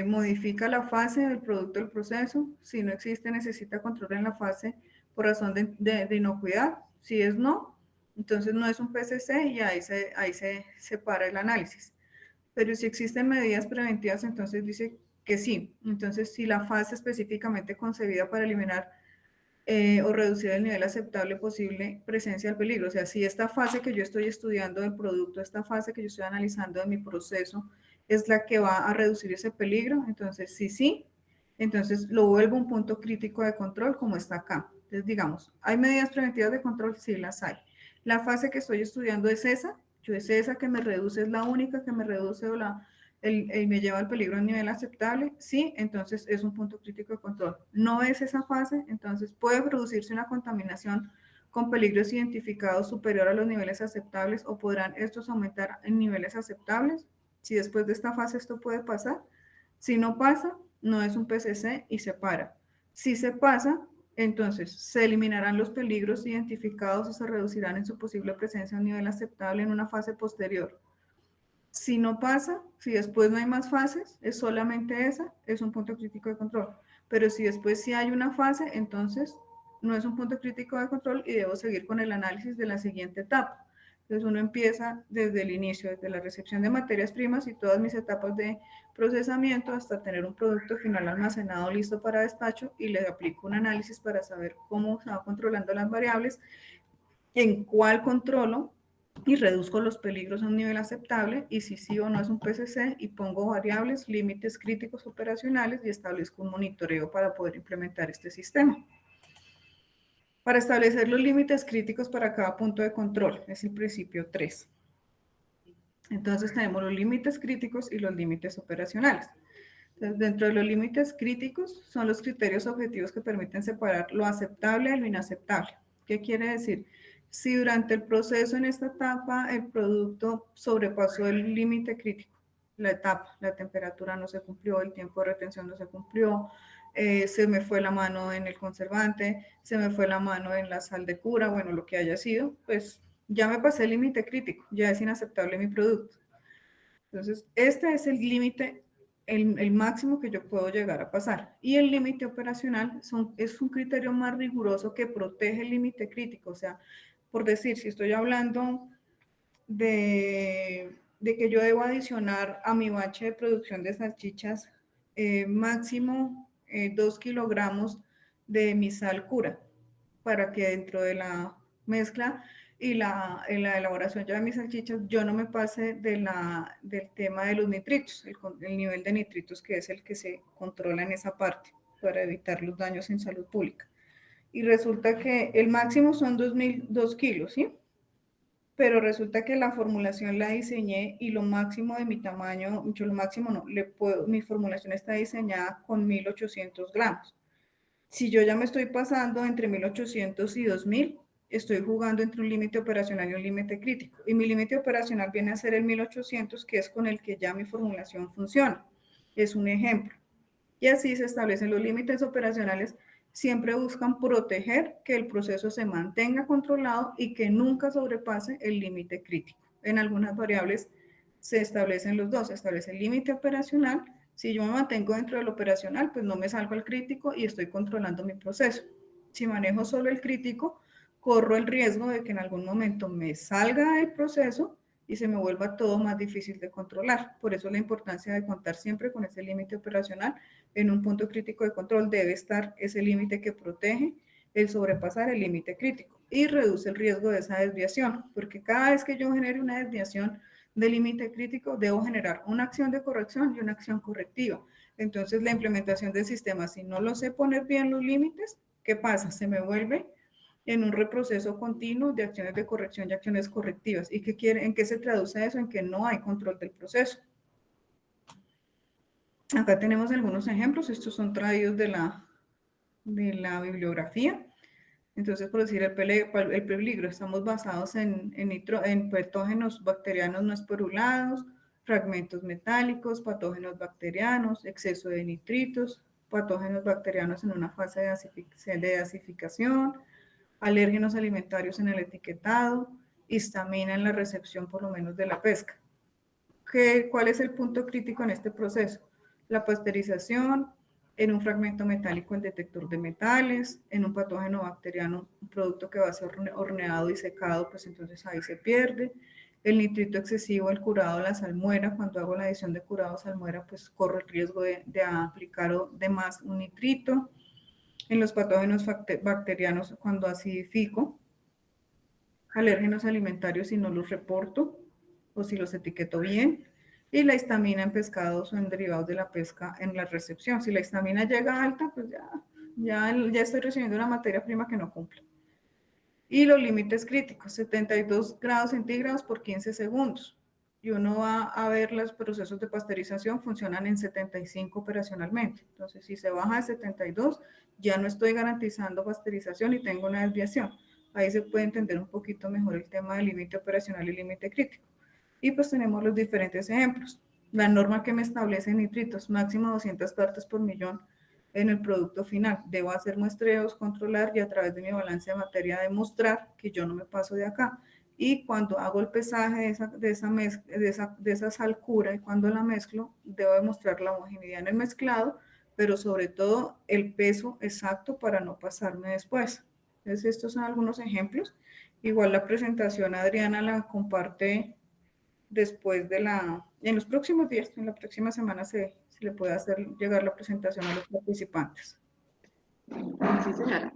modifica la fase del producto del proceso. Si no existe, necesita control en la fase por razón de inocuidad. Si es no, entonces no es un PCC y ahí se separa el análisis. Pero si existen medidas preventivas, entonces dice que sí. Entonces, si la fase específicamente concebida para eliminar o reducir el nivel aceptable posible presencia del peligro, o sea, si esta fase que yo estoy estudiando del producto, esta fase que yo estoy analizando de mi proceso, es la que va a reducir ese peligro, entonces sí, entonces lo vuelvo un punto crítico de control como está acá. Entonces, digamos, ¿hay medidas preventivas de control? Sí, las hay. La fase que estoy estudiando es esa, yo es esa que me reduce, es la única que me reduce o me lleva al peligro a nivel aceptable, sí, entonces es un punto crítico de control. No es esa fase, entonces puede producirse una contaminación con peligros identificados superior a los niveles aceptables o podrán estos aumentar en niveles aceptables. Si después de esta fase esto puede pasar, si no pasa, no es un PCC y se para. Si se pasa, entonces se eliminarán los peligros identificados o se reducirán en su posible presencia a un nivel aceptable en una fase posterior. Si no pasa, si después no hay más fases, es solamente esa, es un punto crítico de control. Pero si después sí hay una fase, entonces no es un punto crítico de control y debo seguir con el análisis de la siguiente etapa. Entonces uno empieza desde el inicio, desde la recepción de materias primas y todas mis etapas de procesamiento hasta tener un producto final almacenado listo para despacho y le aplico un análisis para saber cómo se va controlando las variables, en cuál controlo y reduzco los peligros a un nivel aceptable y si sí o no es un PCC y pongo variables, límites críticos operacionales y establezco un monitoreo para poder implementar este sistema. Para establecer los límites críticos para cada punto de control, es el principio 3. Entonces tenemos los límites críticos y los límites operacionales. Entonces, dentro de los límites críticos son los criterios objetivos que permiten separar lo aceptable de lo inaceptable. ¿Qué quiere decir? Si durante el proceso en esta etapa el producto sobrepasó el límite crítico, la etapa, la temperatura no se cumplió, el tiempo de retención no se cumplió, se me fue la mano en el conservante, se me fue la mano en la sal de cura, bueno, lo que haya sido, pues ya me pasé el límite crítico, ya es inaceptable mi producto. Entonces, este es el límite, el máximo que yo puedo llegar a pasar. Y el límite operacional es un criterio más riguroso que protege el límite crítico. O sea, por decir, si estoy hablando de que yo debo adicionar a mi bache de producción de salchichas máximo 2 kilogramos de mi sal cura para que dentro de la mezcla y en la elaboración ya de mis salchichas yo no me pase del tema de los nitritos, el nivel de nitritos que es el que se controla en esa parte para evitar los daños en salud pública. Y resulta que el máximo son 2 kilos, ¿sí? Pero resulta que la formulación la diseñé y lo máximo de mi tamaño, yo lo máximo no, mi formulación está diseñada con 1800 gramos. Si yo ya me estoy pasando entre 1800 y 2000, estoy jugando entre un límite operacional y un límite crítico. Y mi límite operacional viene a ser el 1800, que es con el que ya mi formulación funciona. Es un ejemplo. Y así se establecen los límites operacionales. Siempre buscan proteger que el proceso se mantenga controlado y que nunca sobrepase el límite crítico. En algunas variables se establecen los dos. Se establece el límite operacional. Si yo me mantengo dentro del operacional, pues no me salgo al crítico y estoy controlando mi proceso. Si manejo solo el crítico, corro el riesgo de que en algún momento me salga del proceso y se me vuelva todo más difícil de controlar. Por eso la importancia de contar siempre con ese límite operacional. En un punto crítico de control debe estar ese límite que protege el sobrepasar el límite crítico y reduce el riesgo de esa desviación, porque cada vez que yo genere una desviación del límite crítico, debo generar una acción de corrección y una acción correctiva. Entonces, la implementación del sistema, si no lo sé poner bien los límites, ¿qué pasa? Se me vuelve en un reproceso continuo de acciones de corrección y acciones correctivas. ¿Y en qué se traduce eso? En que no hay control del proceso. Acá tenemos algunos ejemplos, estos son traídos de la bibliografía. Entonces, por decir, el peligro, estamos basados en patógenos bacterianos no esporulados, fragmentos metálicos, patógenos bacterianos, exceso de nitritos, patógenos bacterianos en una fase de gasificación, alérgenos alimentarios en el etiquetado, histamina en la recepción por lo menos de la pesca. ¿Cuál es el punto crítico en este proceso? La pasteurización, en un fragmento metálico el detector de metales, en un patógeno bacteriano, un producto que va a ser horneado y secado, pues entonces ahí se pierde. El nitrito excesivo, el curado de la salmuera, cuando hago la adición de curado de salmuera, pues corro el riesgo de aplicar de más un nitrito. En los patógenos bacterianos, cuando acidifico, alérgenos alimentarios si no los reporto o si los etiqueto bien, y la histamina en pescados o en derivados de la pesca en la recepción. Si la histamina llega alta, pues ya estoy recibiendo una materia prima que no cumple. Y los límites críticos, 72 grados centígrados por 15 segundos. Y uno va a ver los procesos de pasteurización funcionan en 75 operacionalmente. Entonces, si se baja de 72, ya no estoy garantizando pasteurización y tengo una desviación. Ahí se puede entender un poquito mejor el tema del límite operacional y límite crítico. Y pues tenemos los diferentes ejemplos. La norma que me establece nitritos, máximo 200 partes por millón en el producto final. Debo hacer muestreos, controlar y a través de mi balance de materia demostrar que yo no me paso de acá. Y cuando hago el pesaje de esa sal cura y cuando la mezclo, debo demostrar la homogeneidad en el mezclado, pero sobre todo el peso exacto para no pasarme después. Entonces, estos son algunos ejemplos. Igual la presentación Adriana la comparte después en los próximos días, en la próxima semana se le puede hacer llegar la presentación a los participantes. Sí, señora.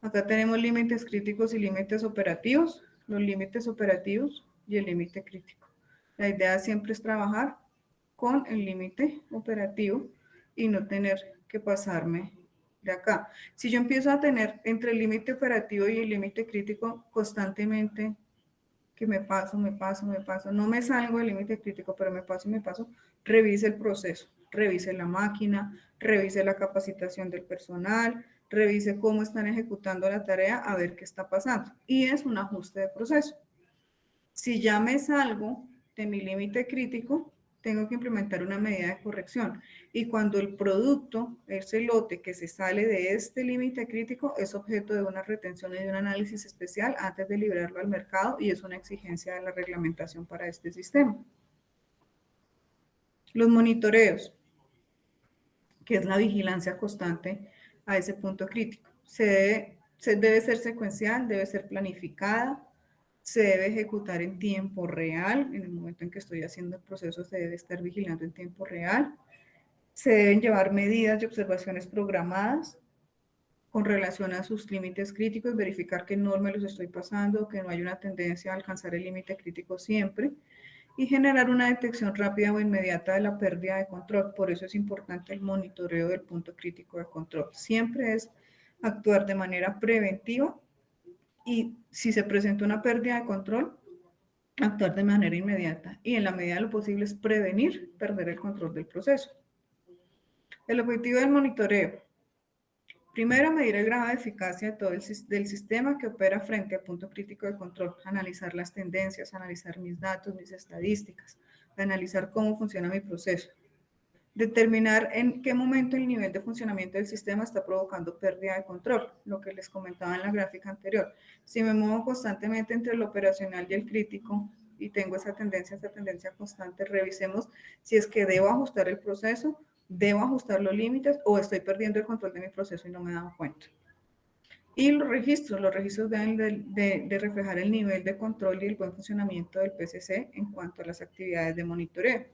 Acá tenemos límites críticos y límites operativos, los límites operativos y el límite crítico. La idea siempre es trabajar con el límite operativo y no tener que pasarme de acá. Si yo empiezo a tener entre el límite operativo y el límite crítico constantemente que me paso, no me salgo del límite crítico, pero me paso, revise el proceso. revise la máquina, revise la capacitación del personal, revise cómo están ejecutando la tarea, a ver qué está pasando. Y es un ajuste de proceso. Si ya me salgo de mi límite crítico, tengo que implementar una medida de corrección. Y cuando el producto, ese lote que se sale de este límite crítico, es objeto de una retención y de un análisis especial antes de liberarlo al mercado y es una exigencia de la reglamentación para este sistema. Los monitoreos, que es la vigilancia constante a ese punto crítico. Debe ser secuencial, debe ser planificada, se debe ejecutar en tiempo real. En el momento en que estoy haciendo el proceso se debe estar vigilando en tiempo real. Se deben llevar medidas y observaciones programadas con relación a sus límites críticos, verificar que no me los estoy pasando, que no hay una tendencia a alcanzar el límite crítico siempre y generar una detección rápida o inmediata de la pérdida de control. Por eso es importante el monitoreo del punto crítico de control. Siempre es actuar de manera preventiva y si se presenta una pérdida de control, actuar de manera inmediata y en la medida de lo posible es prevenir perder el control del proceso. El objetivo del monitoreo. Primero, medir el grado de eficacia de del sistema que opera frente al punto crítico de control, analizar las tendencias, analizar mis datos, mis estadísticas, analizar cómo funciona mi proceso. Determinar en qué momento el nivel de funcionamiento del sistema está provocando pérdida de control, lo que les comentaba en la gráfica anterior. Si me muevo constantemente entre el operacional y el crítico y tengo esa tendencia constante, revisemos si es que debo ajustar el proceso, debo ajustar los límites o estoy perdiendo el control de mi proceso y no me he dado cuenta. Y los registros deben de reflejar el nivel de control y el buen funcionamiento del PCC en cuanto a las actividades de monitoreo.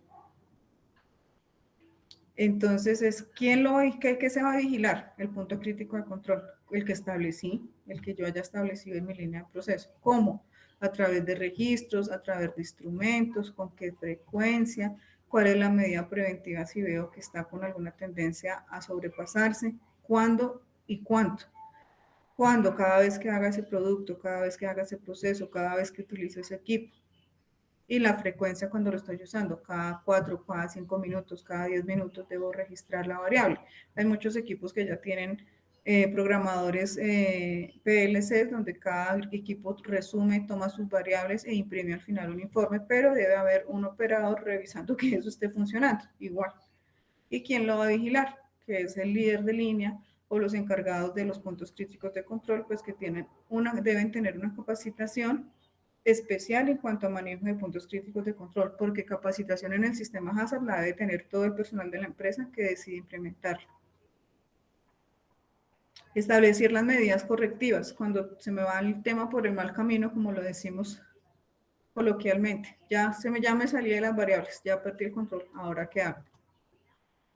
Entonces, ¿qué se va a vigilar? El punto crítico de control, el que establecí, el que yo haya establecido en mi línea de proceso. ¿Cómo? A través de registros, a través de instrumentos, con qué frecuencia, cuál es la medida preventiva si veo que está con alguna tendencia a sobrepasarse, cuándo y cuánto. ¿Cuándo? Cada vez que haga ese producto, cada vez que haga ese proceso, cada vez que utilice ese equipo. Y la frecuencia cuando lo estoy usando, cada 4, cada 5 minutos, cada 10 minutos debo registrar la variable. Hay muchos equipos que ya tienen programadores PLCs donde cada equipo resume, toma sus variables e imprime al final un informe, pero debe haber un operador revisando que eso esté funcionando igual. ¿Y quién lo va a vigilar? Que es el líder de línea o los encargados de los puntos críticos de control, pues que deben tener una capacitación especial en cuanto a manejo de puntos críticos de control, porque capacitación en el sistema Hazard la debe tener todo el personal de la empresa que decide implementarlo. Establecer las medidas correctivas cuando se me va el tema por el mal camino, como lo decimos coloquialmente. Ya me salí de las variables, ya perdí el control, ¿ahora qué hago?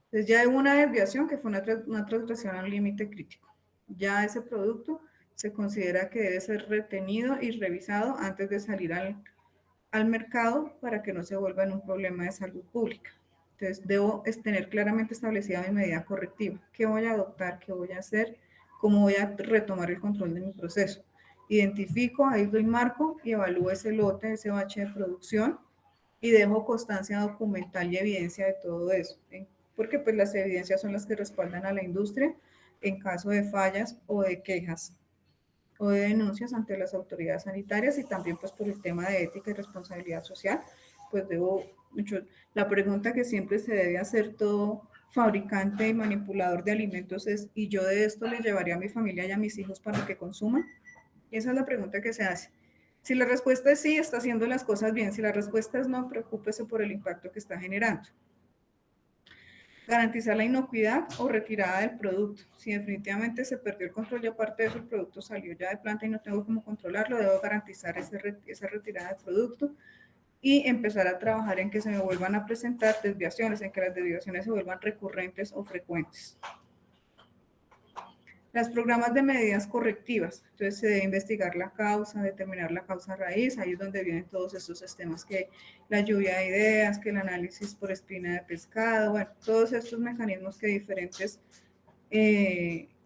Entonces ya hay una desviación que fue una transgresión al límite crítico. Ya ese producto se considera que debe ser retenido y revisado antes de salir al mercado para que no se vuelva en un problema de salud pública. Entonces, debo tener claramente establecida mi medida correctiva. ¿Qué voy a adoptar? ¿Qué voy a hacer? ¿Cómo voy a retomar el control de mi proceso? Identifico, ahí doy marco y evalúo ese lote, ese bache de producción y dejo constancia documental y evidencia de todo eso. Porque pues las evidencias son las que respaldan a la industria en caso de fallas o de quejas o de denuncias ante las autoridades sanitarias y también pues por el tema de ética y responsabilidad social, pues la pregunta que siempre se debe hacer todo fabricante y manipulador de alimentos es, ¿y yo de esto le llevaría a mi familia y a mis hijos para que consuman? Esa es la pregunta que se hace. Si la respuesta es sí, está haciendo las cosas bien. Si la respuesta es no, preocúpese por el impacto que está generando. Garantizar la inocuidad o retirada del producto. Si definitivamente se perdió el control y aparte de eso el producto salió ya de planta y no tengo cómo controlarlo, debo garantizar esa retirada del producto y empezar a trabajar en que se me vuelvan a presentar desviaciones, en que las desviaciones se vuelvan recurrentes o frecuentes. Los programas de medidas correctivas, entonces se debe investigar la causa, determinar la causa raíz, ahí es donde vienen todos estos sistemas que la lluvia de ideas, que el análisis por espina de pescado, bueno, todos estos mecanismos que diferentes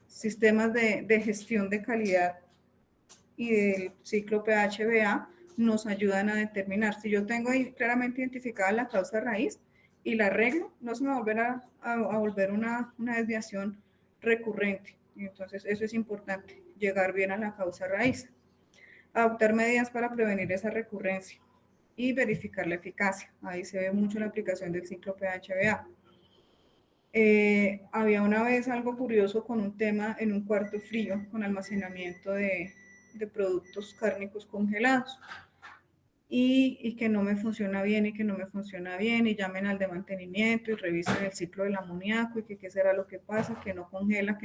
sistemas de gestión de calidad y del ciclo PHBA nos ayudan a determinar. Si yo tengo ahí claramente identificada la causa raíz, y la arreglo, no se me va a volver a volver una desviación recurrente. Y entonces eso es importante, llegar bien a la causa raíz. Adoptar medidas para prevenir esa recurrencia y verificar la eficacia. Ahí se ve mucho la aplicación del ciclo PHBA. Había una vez algo curioso con un tema en un cuarto frío con almacenamiento de productos cárnicos congelados y que no me funciona bien y que no me funciona bien y llamen al de mantenimiento y revisen el ciclo del amoníaco y que qué será lo que pasa, que no congela,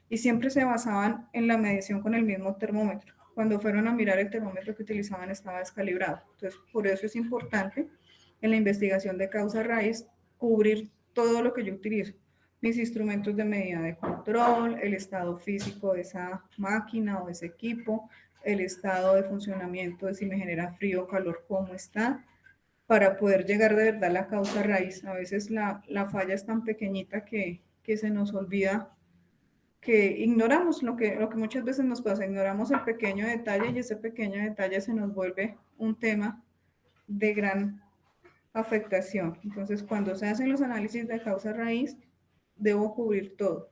y siempre se basaban en la medición con el mismo termómetro. Cuando fueron a mirar el termómetro que utilizaban estaba descalibrado. Entonces, por eso es importante en la investigación de causa raíz cubrir todo lo que yo utilizo, mis instrumentos de medida de control, el estado físico de esa máquina o de ese equipo, el estado de funcionamiento, de si me genera frío o calor, cómo está, para poder llegar de verdad a la causa raíz. A veces la falla es tan pequeñita que se nos olvida, que ignoramos lo que muchas veces nos pasa, ignoramos el pequeño detalle y ese pequeño detalle se nos vuelve un tema de gran afectación. Entonces, cuando se hacen los análisis de causa raíz, debo cubrir todo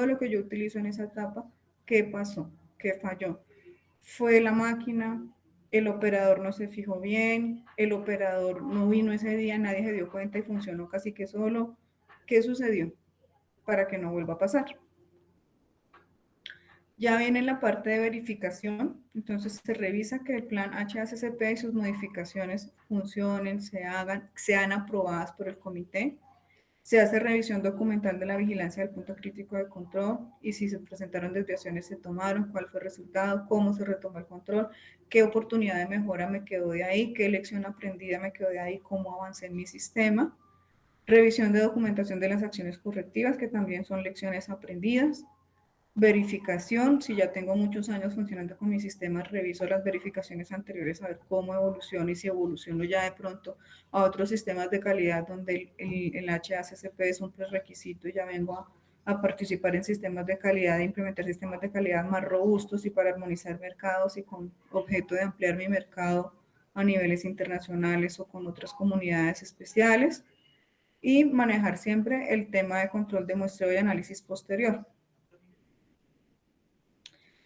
lo que yo utilizo en esa etapa, qué pasó, qué falló. Fue la máquina, el operador no se fijó bien, el operador no vino ese día, nadie se dio cuenta y funcionó casi que solo. ¿Qué sucedió? Para que no vuelva a pasar. Ya viene la parte de verificación, entonces se revisa que el plan HACCP y sus modificaciones funcionen, sean aprobadas por el comité. Se hace revisión documental de la vigilancia del punto crítico de control y si se presentaron desviaciones se tomaron, cuál fue el resultado, cómo se retomó el control, qué oportunidad de mejora me quedó de ahí, qué lección aprendida me quedó de ahí, cómo avancé en mi sistema. Revisión de documentación de las acciones correctivas, que también son lecciones aprendidas. Verificación, si ya tengo muchos años funcionando con mi sistema, reviso las verificaciones anteriores a ver cómo evoluciona y si evoluciono ya de pronto a otros sistemas de calidad donde el HACCP es un prerequisito y ya vengo a participar en sistemas de calidad, e implementar sistemas de calidad más robustos y para armonizar mercados y con objeto de ampliar mi mercado a niveles internacionales o con otras comunidades especiales. Y manejar siempre el tema de control de muestreo y análisis posterior.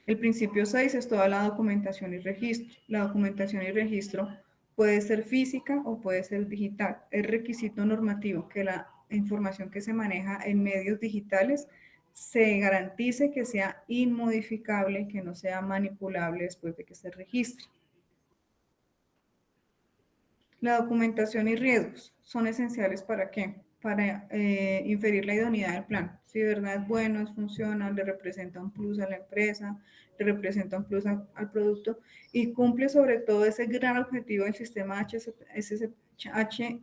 El principio 6 es toda la documentación y registro. La documentación y registro puede ser física o puede ser digital. Es requisito normativo que la información que se maneja en medios digitales se garantice que sea inmodificable, que no sea manipulable después de que se registre. La documentación y riesgos son esenciales ¿para qué? Para inferir la idoneidad del plan. Si de verdad es bueno, es funcional, le representa un plus a la empresa, le representa un plus al producto y cumple sobre todo ese gran objetivo del sistema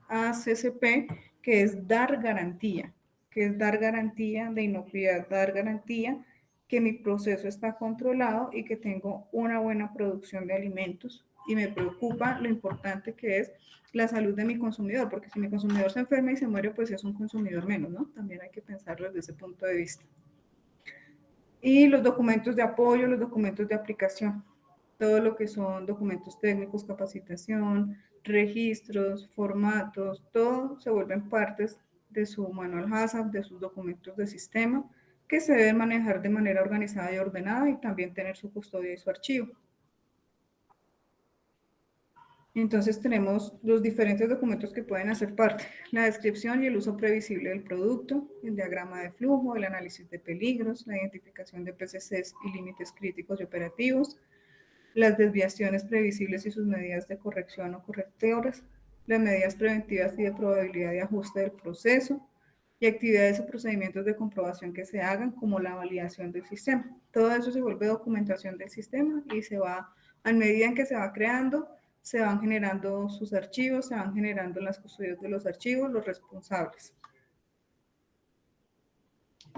HACCP, que es dar garantía, de inocuidad, dar garantía que mi proceso está controlado y que tengo una buena producción de alimentos. Y me preocupa lo importante que es la salud de mi consumidor, porque si mi consumidor se enferma y se muere, pues es un consumidor menos, ¿no? También hay que pensarlo desde ese punto de vista. Y los documentos de apoyo, los documentos de aplicación, todo lo que son documentos técnicos, capacitación, registros, formatos, todo se vuelven partes de su manual HACCP, de sus documentos de sistema, que se deben manejar de manera organizada y ordenada y también tener su custodia y su archivo. Entonces tenemos los diferentes documentos que pueden hacer parte, la descripción y el uso previsible del producto, el diagrama de flujo, el análisis de peligros, la identificación de PCCs y límites críticos y operativos, las desviaciones previsibles y sus medidas de corrección o correctoras, las medidas preventivas y de probabilidad de ajuste del proceso y actividades o procedimientos de comprobación que se hagan como la validación del sistema. Todo eso se vuelve documentación del sistema y se va, a medida en que se va creando, se van generando sus archivos, se van generando las custodias de los archivos, los responsables.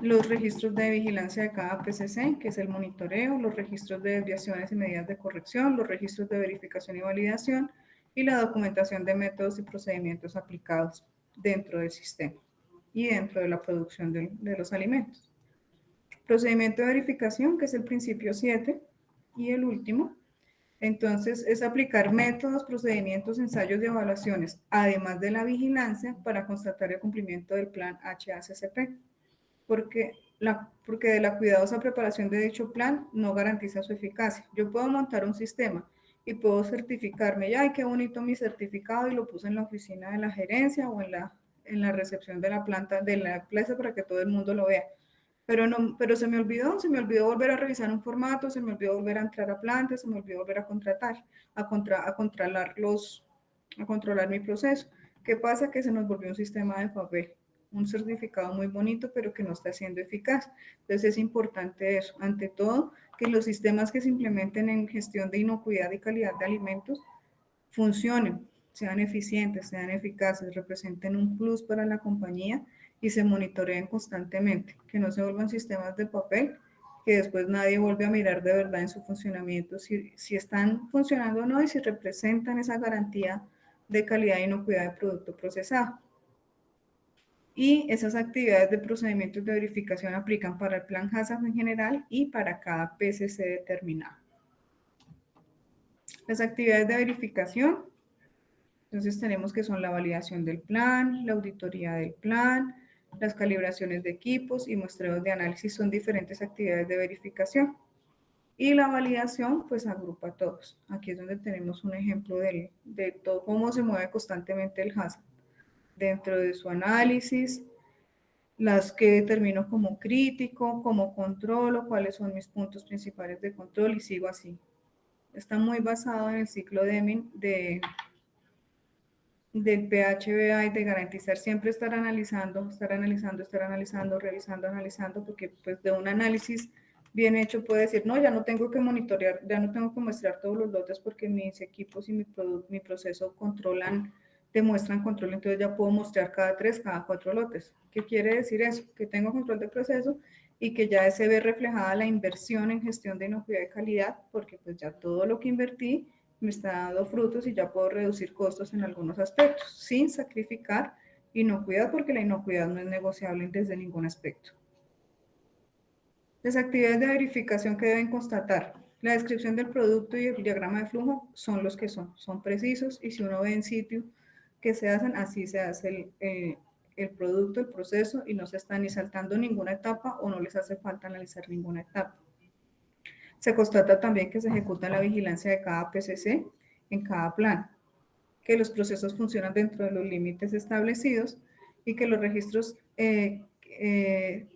Los registros de vigilancia de cada PCC, que es el monitoreo, los registros de desviaciones y medidas de corrección, los registros de verificación y validación y la documentación de métodos y procedimientos aplicados dentro del sistema y dentro de la producción de los alimentos. Procedimiento de verificación, que es el principio 7, y el último Entonces, es aplicar métodos, procedimientos, ensayos y evaluaciones, además de la vigilancia, para constatar el cumplimiento del plan HACCP, porque de la cuidadosa preparación de dicho plan no garantiza su eficacia. Yo puedo montar un sistema y puedo certificarme, ya, ay, qué bonito mi certificado, y lo puse en la oficina de la gerencia o en la recepción de la planta, de la empresa para que todo el mundo lo vea. Pero no, pero se me olvidó volver a revisar un formato, se me olvidó volver a entrar a planta, se me olvidó volver a contratar, a controlar mi proceso. ¿Qué pasa? Que se nos volvió un sistema de papel, un certificado muy bonito, pero que no está siendo eficaz. Entonces es importante eso, ante todo, que los sistemas que se implementen en gestión de inocuidad y calidad de alimentos funcionen, sean eficientes, sean eficaces, representen un plus para la compañía y se monitoreen constantemente, que no se vuelvan sistemas de papel que después nadie vuelve a mirar de verdad en su funcionamiento, si están funcionando o no y si representan esa garantía de calidad e inocuidad del producto procesado. Y esas actividades de procedimientos de verificación aplican para el plan HACCP en general y para cada PCC determinado. Las actividades de verificación, entonces tenemos que son la validación del plan, la auditoría del plan, las calibraciones de equipos y muestreos de análisis son diferentes actividades de verificación. Y la validación, pues agrupa a todos. Aquí es donde tenemos un ejemplo de todo cómo se mueve constantemente el HACCP. Dentro de su análisis, las que determino como crítico, como controlo, cuáles son mis puntos principales de control y sigo así. Está muy basado en el ciclo Deming del PHBA y de garantizar siempre estar analizando, revisando, analizando, porque pues de un análisis bien hecho puede decir, no, ya no tengo que monitorear, ya no tengo que muestrar todos los lotes porque mis equipos y mi proceso demuestran control, entonces ya puedo mostrar cada 3, cada 4 lotes. ¿Qué quiere decir eso? Que tengo control de proceso y que ya se ve reflejada la inversión en gestión de inocuidad y calidad, porque pues ya todo lo que invertí me está dando frutos y ya puedo reducir costos en algunos aspectos, sin sacrificar inocuidad, porque la inocuidad no es negociable desde ningún aspecto. Las actividades de verificación que deben constatar. La descripción del producto y el diagrama de flujo son los que son precisos, y si uno ve en sitio que se hacen, así se hace el producto, el proceso, y no se está ni saltando ninguna etapa o no les hace falta analizar ninguna etapa. Se constata también que se ejecuta la vigilancia de cada PCC en cada plan, que los procesos funcionan dentro de los límites establecidos y que los registros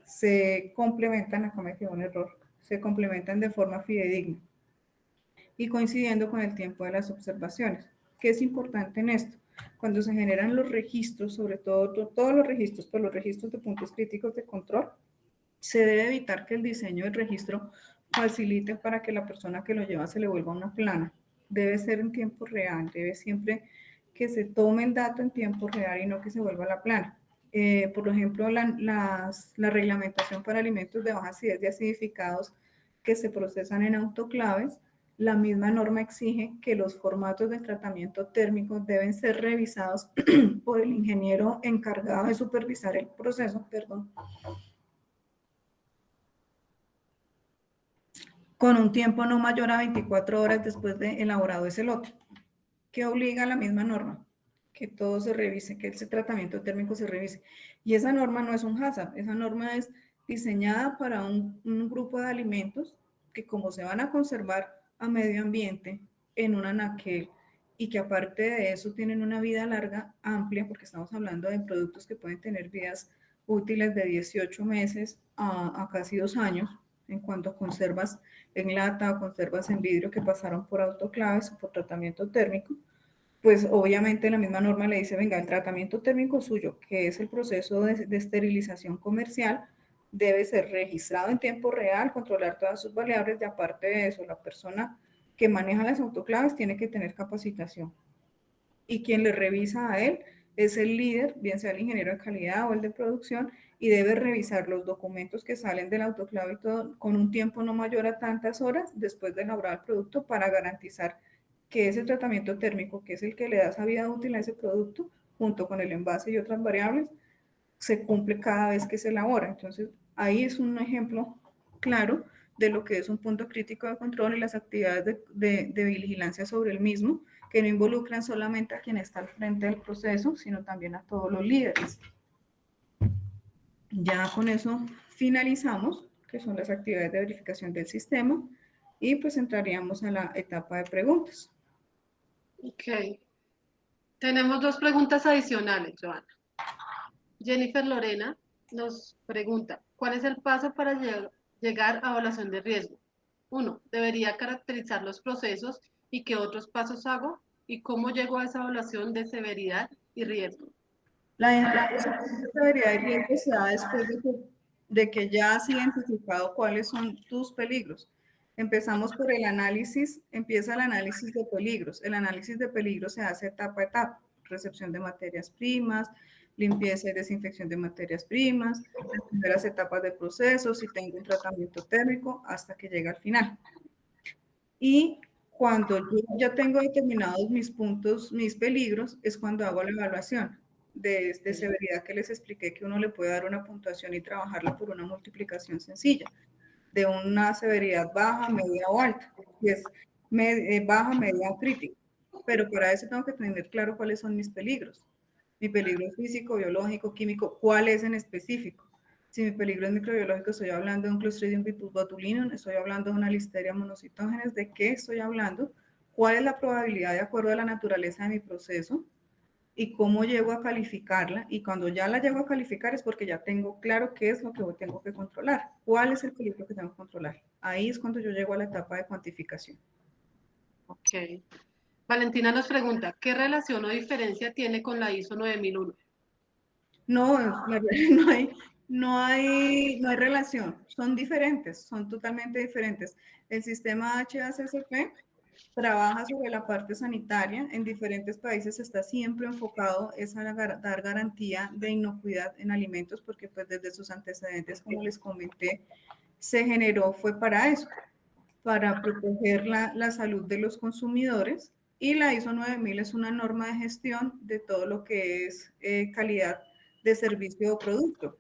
se complementan, acá me quedó un error, se complementan de forma fidedigna y coincidiendo con el tiempo de las observaciones. ¿Qué es importante en esto? Cuando se generan los registros, sobre todo todos los registros, pero los registros de puntos críticos de control, se debe evitar que el diseño del registro facilite para que la persona que lo lleva se le vuelva una plana. Debe ser en tiempo real, debe siempre que se tome el dato en tiempo real y no que se vuelva la plana. Por ejemplo, la reglamentación para alimentos de baja acidez y acidificados que se procesan en autoclaves, la misma norma exige que los formatos de tratamiento térmico deben ser revisados por el ingeniero encargado de supervisar el proceso, con un tiempo no mayor a 24 horas después de elaborado ese lote, que obliga a la misma norma, que todo se revise, que ese tratamiento térmico se revise. Y esa norma no es un HACCP, esa norma es diseñada para un grupo de alimentos que, como se van a conservar a medio ambiente en un anaquel y que aparte de eso tienen una vida larga, amplia, porque estamos hablando de productos que pueden tener vidas útiles de 18 meses a casi 2 años, en cuanto a conservas en lata o conservas en vidrio que pasaron por autoclaves o por tratamiento térmico, pues obviamente la misma norma le dice, venga, el tratamiento térmico suyo, que es el proceso de esterilización comercial, debe ser registrado en tiempo real, controlar todas sus variables, y aparte de eso, la persona que maneja las autoclaves tiene que tener capacitación. Y quien le revisa a él es el líder, bien sea el ingeniero de calidad o el de producción, y debe revisar los documentos que salen del autoclave y todo con un tiempo no mayor a tantas horas después de elaborar el producto para garantizar que ese tratamiento térmico, que es el que le da esa vida útil a ese producto, junto con el envase y otras variables, se cumple cada vez que se elabora. Entonces, ahí es un ejemplo claro de lo que es un punto crítico de control y las actividades de vigilancia sobre el mismo, que no involucran solamente a quien está al frente del proceso, sino también a todos los líderes. Ya con eso finalizamos, que son las actividades de verificación del sistema, y pues entraríamos a la etapa de preguntas. Ok. Tenemos dos preguntas adicionales, Joana. Jennifer Lorena nos pregunta, ¿cuál es el paso para llegar a evaluación de riesgo? 1. Debería caracterizar los procesos y qué otros pasos hago y cómo llego a esa evaluación de severidad y riesgo. La severidad y riesgo se da después de que ya has identificado cuáles son tus peligros. Empezamos por el análisis, empieza el análisis de peligros. El análisis de peligros se hace etapa a etapa, recepción de materias primas, limpieza y desinfección de materias primas, las primeras etapas de proceso, si tengo un tratamiento térmico, hasta que llega al final. Y cuando yo ya tengo determinados mis puntos, mis peligros, es cuando hago la evaluación de severidad que les expliqué que uno le puede dar una puntuación y trabajarla por una multiplicación sencilla, de una severidad baja, media o alta, y es baja, media o crítica. Pero para eso tengo que tener claro cuáles son mis peligros. Mi peligro físico, biológico, químico, cuál es en específico. Si mi peligro es microbiológico, estoy hablando de un Clostridium botulinum, estoy hablando de una Listeria monocitógenes, ¿de qué estoy hablando? ¿Cuál es la probabilidad de acuerdo a la naturaleza de mi proceso? Y cómo llego a calificarla. Y cuando ya la llego a calificar es porque ya tengo claro qué es lo que tengo que controlar. ¿Cuál es el peligro que tengo que controlar? Ahí es cuando yo llego a la etapa de cuantificación. Ok. Valentina nos pregunta, ¿qué relación o diferencia tiene con la ISO 9001? No, no hay relación, son diferentes, son totalmente diferentes. El sistema HACCP trabaja sobre la parte sanitaria, en diferentes países está siempre enfocado es a dar garantía de inocuidad en alimentos, porque pues desde sus antecedentes, como les comenté, se generó, fue para eso, para proteger la salud de los consumidores, y la ISO 9000 es una norma de gestión de todo lo que es calidad de servicio o producto.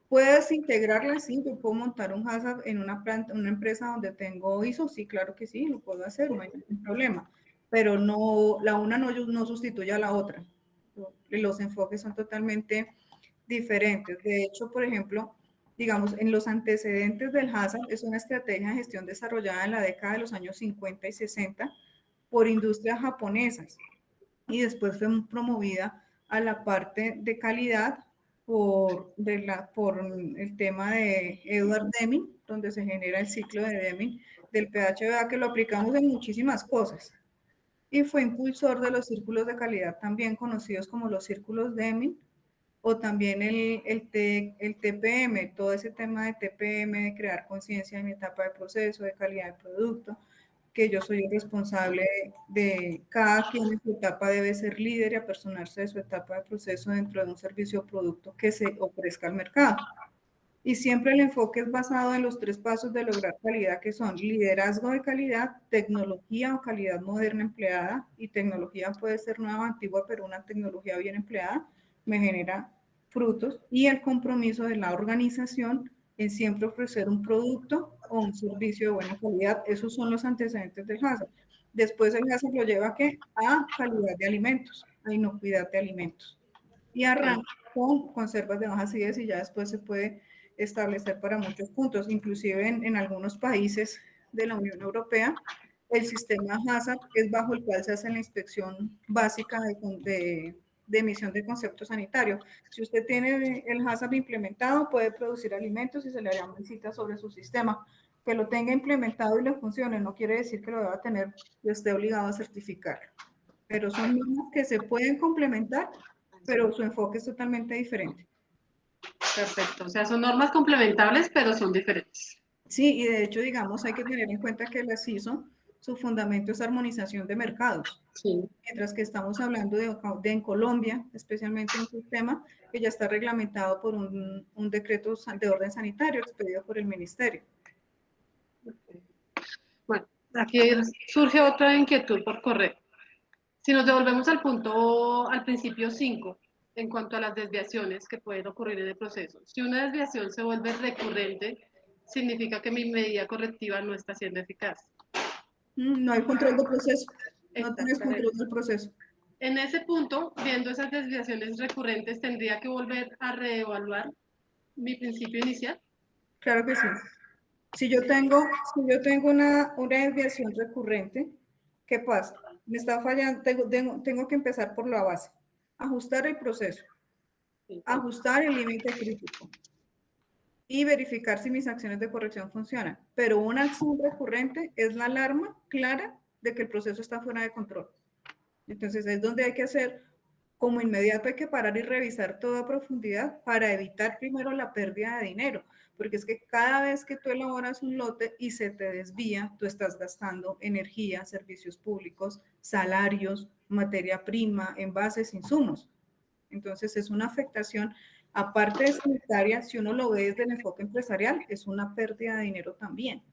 ¿Puedes integrarla? Sí, yo puedo montar un HACCP en una planta, una empresa donde tengo ISO, sí, claro que sí, lo puedo hacer, no hay ningún problema, pero no, la una no sustituye a la otra. Los enfoques son totalmente diferentes. De hecho, por ejemplo, digamos, en los antecedentes del HACCP es una estrategia de gestión desarrollada en la década de los años 50 y 60 por industrias japonesas y después fue promovida a la parte de calidad por el tema de Edward Deming, donde se genera el ciclo de Deming del PHBA, que lo aplicamos en muchísimas cosas. Y fue impulsor de los círculos de calidad, también conocidos como los círculos Deming, o también el TPM, todo ese tema de TPM, de crear conciencia en mi etapa de proceso, de calidad de producto, que yo soy el responsable de cada quien en su etapa debe ser líder y apersonarse de su etapa de proceso dentro de un servicio o producto que se ofrezca al mercado. Y siempre el enfoque es basado en los 3 pasos de lograr calidad, que son liderazgo de calidad, tecnología o calidad moderna empleada, y tecnología puede ser nueva o antigua, pero una tecnología bien empleada me genera frutos, y el compromiso de la organización en siempre ofrecer un producto o un servicio de buena calidad. Esos son los antecedentes del HACCP. Después el HACCP lo lleva a calidad de alimentos, a inocuidad de alimentos. Y arranca con conservas de bajas acidez, y ya después se puede establecer para muchos puntos. Inclusive en algunos países de la Unión Europea, el sistema HACCP es bajo el cual se hace la inspección básica de emisión de concepto sanitario. Si usted tiene el HACCP implementado, puede producir alimentos y se le harían visitas sobre su sistema. Que lo tenga implementado y le funcione no quiere decir que lo deba tener y esté obligado a certificar. Pero son normas que se pueden complementar, pero su enfoque es totalmente diferente. Perfecto, o sea, son normas complementables, pero son diferentes. Sí, y de hecho, digamos, hay que tener en cuenta que las ISO, su fundamento es armonización de mercados. Sí. Mientras que estamos hablando de en Colombia, especialmente un sistema que ya está reglamentado por un decreto de orden sanitario expedido por el ministerio. Bueno, aquí surge otra inquietud por correo. Si nos devolvemos al punto, al principio 5, en cuanto a las desviaciones que pueden ocurrir en el proceso, si una desviación se vuelve recurrente, significa que mi medida correctiva no está siendo eficaz. No hay control del proceso, no tienes Exactamente. control del proceso. En ese punto, viendo esas desviaciones recurrentes, tendría que volver a reevaluar mi principio inicial. Claro que sí. Si yo tengo una desviación recurrente, ¿qué pasa? Me está fallando, tengo que empezar por la base. Ajustar el proceso, ajustar el límite crítico y verificar si mis acciones de corrección funcionan. Pero una acción recurrente es la alarma clara de que el proceso está fuera de control. Entonces es donde hay que hacer, como inmediato hay que parar y revisar toda profundidad para evitar primero la pérdida de dinero, porque es que cada vez que tú elaboras un lote y se te desvía, tú estás gastando energía, servicios públicos, salarios, materia prima, envases, insumos. Entonces es una afectación, aparte de sanitaria, si uno lo ve desde el enfoque empresarial, es una pérdida de dinero también.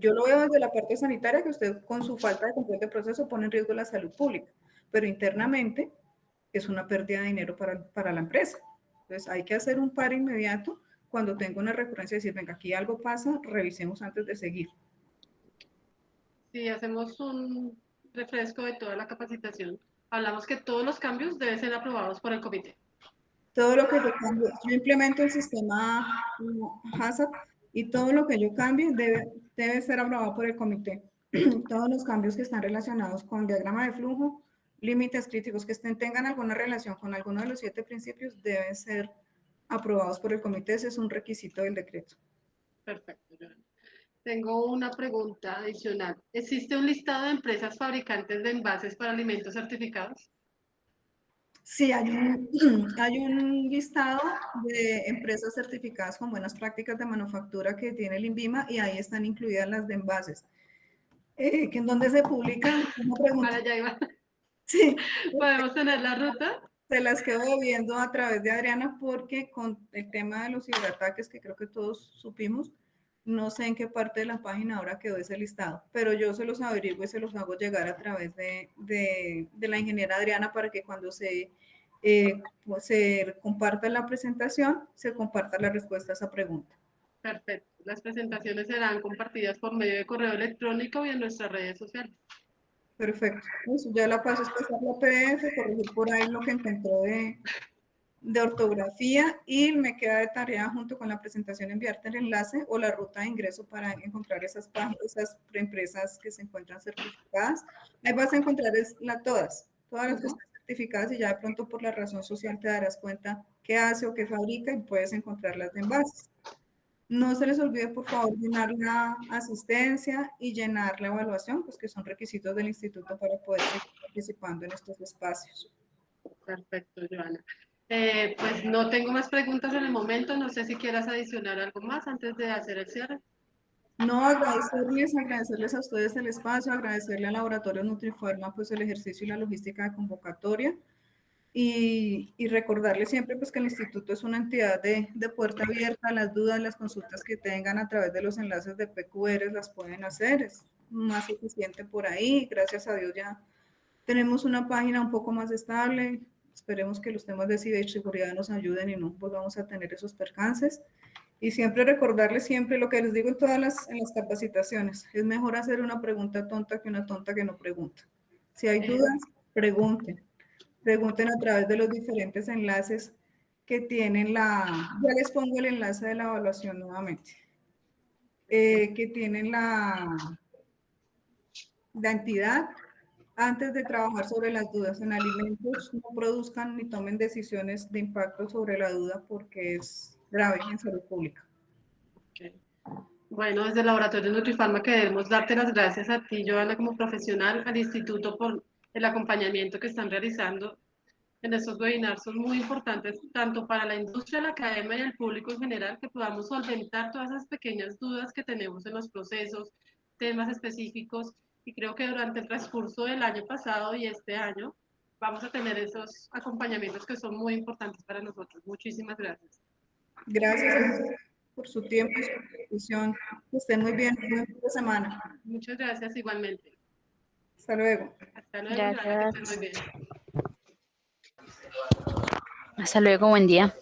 Yo lo veo desde la parte sanitaria, que usted con su falta de control de proceso pone en riesgo la salud pública, pero internamente es una pérdida de dinero para la empresa. Entonces hay que hacer un par inmediato cuando tenga una recurrencia y decir, venga, aquí algo pasa, revisemos antes de seguir. Si hacemos un refresco de toda la capacitación, hablamos que todos los cambios deben ser aprobados por el comité. Todo lo que yo cambie, yo implemento el sistema HACCP y todo lo que yo cambie debe ser aprobado por el comité. Todos los cambios que están relacionados con diagrama de flujo, límites críticos que tengan alguna relación con alguno de los 7 principios deben ser aprobados por el comité. Ese es un requisito del decreto. Perfecto, Joana. Tengo una pregunta adicional. ¿Existe un listado de empresas fabricantes de envases para alimentos certificados? Sí, hay un listado de empresas certificadas con buenas prácticas de manufactura que tiene el INVIMA y ahí están incluidas las de envases. Que en donde se publican, una pregunta. Para allá iba. Sí. ¿Podemos tener la ruta? Se las quedo viendo a través de Adriana porque con el tema de los ciberataques, que creo que todos supimos, no sé en qué parte de la página ahora quedó ese listado, pero yo se los averiguo y se los hago llegar a través de la ingeniera Adriana para que cuando se comparta la presentación, se comparta la respuesta a esa pregunta. Perfecto. Las presentaciones serán compartidas por medio de correo electrónico y en nuestras redes sociales. Perfecto. Eso ya la paso a pasar la PDF, corregir por ahí lo que encontró de ortografía y me queda de tarea junto con la presentación enviarte el enlace o la ruta de ingreso para encontrar esas páginas, esas empresas que se encuentran certificadas. Ahí vas a encontrar todas las que están certificadas y ya de pronto por la razón social te darás cuenta qué hace o qué fabrica y puedes encontrar las de envases. No se les olvide, por favor, llenar la asistencia y llenar la evaluación, pues que son requisitos del instituto para poder seguir participando en estos espacios. Perfecto, Joana. Pues no tengo más preguntas en el momento. No sé si quieras adicionar algo más antes de hacer el cierre. No, agradecerles a ustedes el espacio, agradecerle al Laboratorio Nutriforma pues el ejercicio y la logística de convocatoria y recordarles siempre pues que el instituto es una entidad de puerta abierta. Las dudas, las consultas que tengan a través de los enlaces de PQR las pueden hacer, es más eficiente por ahí. Gracias a Dios ya tenemos una página un poco más estable. Esperemos que los temas de ciberseguridad nos ayuden y no volvamos a tener esos percances. Y siempre recordarles siempre lo que les digo en en las capacitaciones. Es mejor hacer una pregunta tonta que una tonta que no pregunta. Si hay dudas, pregunten. Pregunten a través de los diferentes enlaces que tienen ya les pongo el enlace de la evaluación nuevamente. Que tienen la entidad antes de trabajar sobre las dudas. En alimentos no produzcan ni tomen decisiones de impacto sobre la duda porque es grave en salud pública. Okay. Bueno, desde el Laboratorio Nutrifarma queremos darte las gracias a ti, Joana, como profesional, al instituto por el acompañamiento que están realizando en estos webinars. Son muy importantes tanto para la industria, la academia y el público en general, que podamos solventar todas esas pequeñas dudas que tenemos en los procesos, temas específicos, y creo que durante el transcurso del año pasado y este año vamos a tener esos acompañamientos que son muy importantes para nosotros. Muchísimas gracias. Gracias por su tiempo y su discusión. Que estén muy bien. Buen fin de semana. Muchas gracias igualmente. Hasta luego. Hasta luego. Gracias. Que estén muy bien. Hasta luego, buen día.